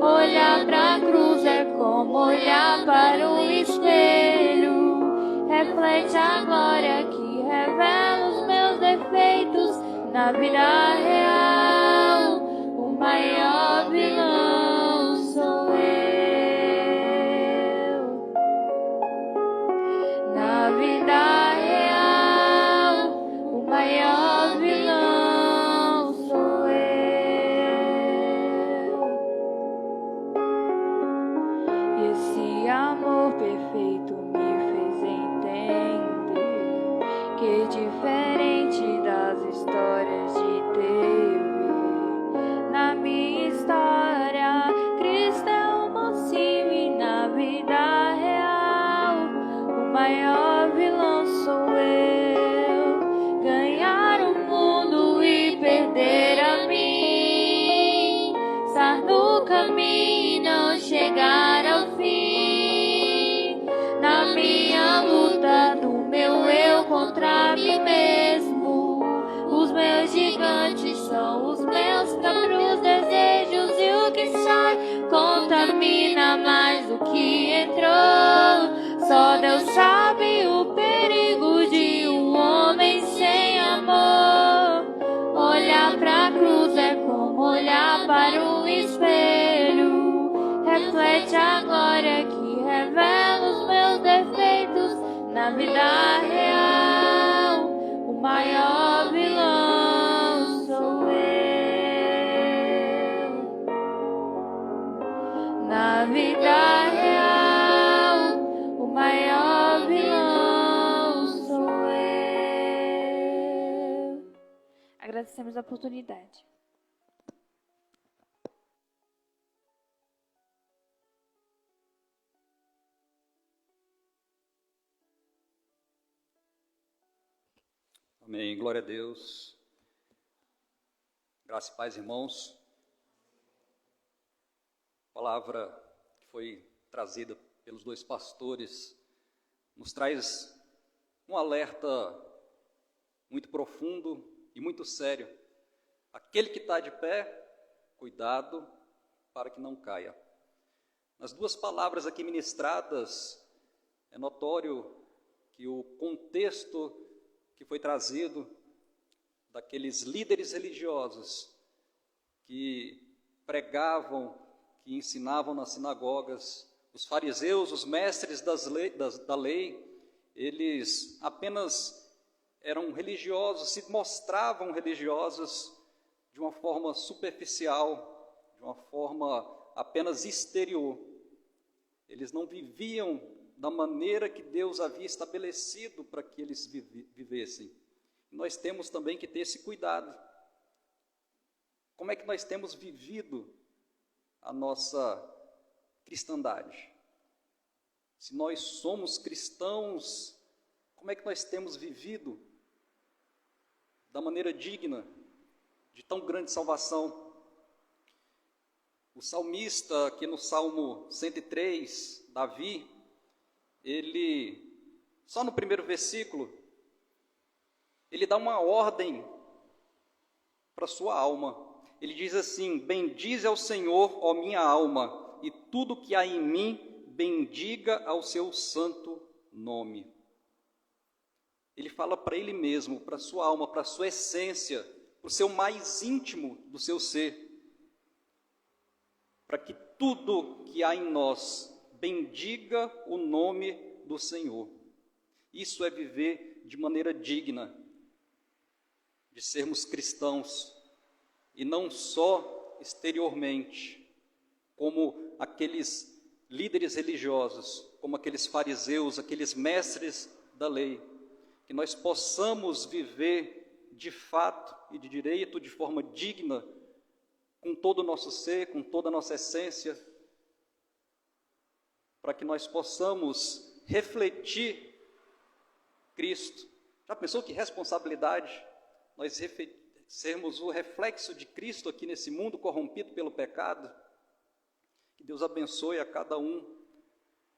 Speaker 5: Olhar pra cruz é como olhar para um espelho, reflete a glória que revela os meus defeitos. Na vida real o maior vilão sou eu. Na vida real o maior vilão sou eu. E esse amor perfeito me fez entender que, diferente das histórias de TV, na minha história Cristo é o mocinho e na vida real o maior vilão sou eu. Ganhar o mundo e perder a mim, estar no caminho e não chegar ao fim. Na minha luta do meu eu contra mim mesmo, os meus gigantes são os meus próprios desejos, e o que sai contamina mais do que entrou. Só Deus sabe o perigo de um homem sem amor. Olhar pra cruz é como olhar para um espelho, reflete a glória que revela os meus defeitos. Na vida real o maior vilão sou eu. Na vida real o maior vilão sou eu. Agradecemos a oportunidade.
Speaker 6: Amém. Glória a Deus. Graça e paz, irmãos. A palavra que foi trazida pelos dois pastores nos traz um alerta muito profundo e muito sério. Aquele que está de pé, cuidado para que não caia. Nas duas palavras aqui ministradas, é notório que o contexto que foi trazido daqueles líderes religiosos que pregavam, que ensinavam nas sinagogas, os fariseus, os mestres da lei, eles apenas eram religiosos, se mostravam religiosos de uma forma superficial, de uma forma apenas exterior. Eles não viviam da maneira que Deus havia estabelecido para que eles vivessem. Nós temos também que ter esse cuidado. Como é que nós temos vivido a nossa cristandade? Se nós somos cristãos, como é que nós temos vivido da maneira digna de tão grande salvação? O salmista, aqui no Salmo 103, Davi, ele, só no primeiro versículo, ele dá uma ordem para a sua alma. Ele diz assim: bendize ao Senhor, ó minha alma, e tudo que há em mim, bendiga ao seu santo nome. ele fala para ele mesmo, para a sua alma, para a sua essência, para o seu mais íntimo do seu ser, para que tudo que há em nós bendiga o nome do Senhor. Isso é viver de maneira digna, de sermos cristãos, e não só exteriormente, como aqueles líderes religiosos, como aqueles fariseus, aqueles mestres da lei, que nós possamos viver de fato e de direito, de forma digna, com todo o nosso ser, com toda a nossa essência, para que nós possamos refletir Cristo. Já pensou que responsabilidade nós sermos o reflexo de Cristo aqui nesse mundo corrompido pelo pecado? Que Deus abençoe a cada um,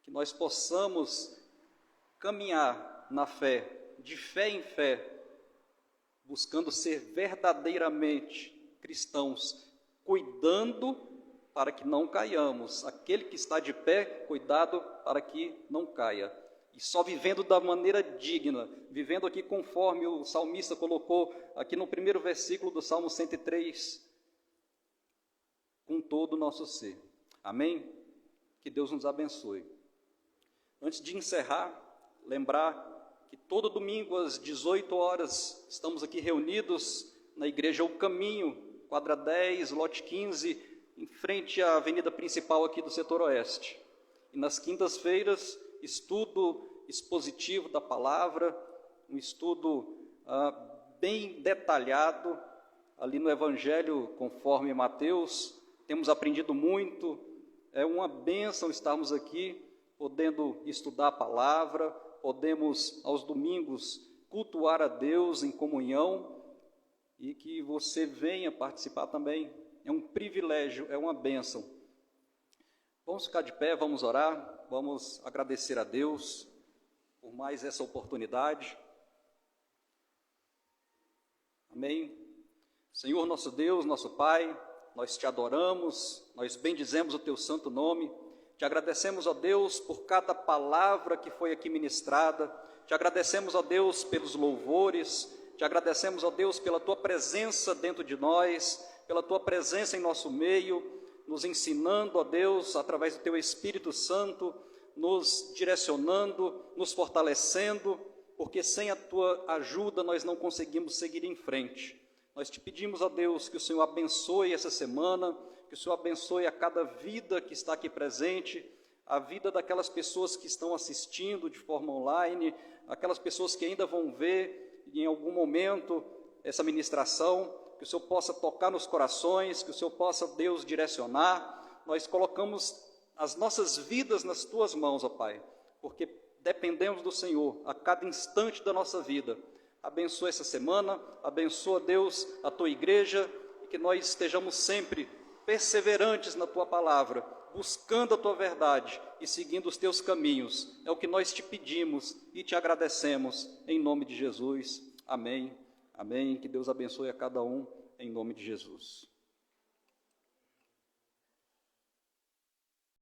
Speaker 6: que nós possamos caminhar na fé, de fé em fé, buscando ser verdadeiramente cristãos, cuidando para que não caiamos. Aquele que está de pé, cuidado para que não caia. E só vivendo da maneira digna, vivendo aqui conforme o salmista colocou aqui no primeiro versículo do Salmo 103, com todo o nosso ser. Amém? Que Deus nos abençoe. Antes de encerrar, lembrar que todo domingo às 18 horas estamos aqui reunidos na Igreja O Caminho, quadra 10, lote 15, em frente à avenida principal aqui do setor oeste. E nas quintas-feiras, estudo expositivo da palavra, um estudo bem detalhado ali no Evangelho conforme Mateus. Temos aprendido muito, é uma bênção estarmos aqui, podendo estudar a palavra, podemos aos domingos cultuar a Deus em comunhão, e que você venha participar também. É um privilégio, é uma bênção. Vamos ficar de pé, vamos orar, vamos agradecer a Deus por mais essa oportunidade. Amém. Senhor nosso Deus, nosso Pai, nós te adoramos, nós bendizemos o teu santo nome, te agradecemos, ó Deus, por cada palavra que foi aqui ministrada, te agradecemos, ó Deus, pelos louvores, te agradecemos, ó Deus, pela tua presença dentro de nós, pela tua presença em nosso meio, nos ensinando, ó Deus, através do teu Espírito Santo, nos direcionando, nos fortalecendo, porque sem a tua ajuda nós não conseguimos seguir em frente. Nós te pedimos, ó Deus, que o Senhor abençoe essa semana, que o Senhor abençoe a cada vida que está aqui presente, a vida daquelas pessoas que estão assistindo de forma online, aquelas pessoas que ainda vão ver em algum momento essa ministração, que o Senhor possa tocar nos corações, que o Senhor possa, Deus, direcionar. Nós colocamos as nossas vidas nas tuas mãos, ó Pai, porque dependemos do Senhor a cada instante da nossa vida. Abençoa essa semana, abençoa, Deus, a tua igreja, e que nós estejamos sempre perseverantes na tua palavra, buscando a tua verdade e seguindo os teus caminhos. É o que nós te pedimos e te agradecemos, em nome de Jesus. Amém. Amém. Que Deus abençoe a cada um, em nome de Jesus.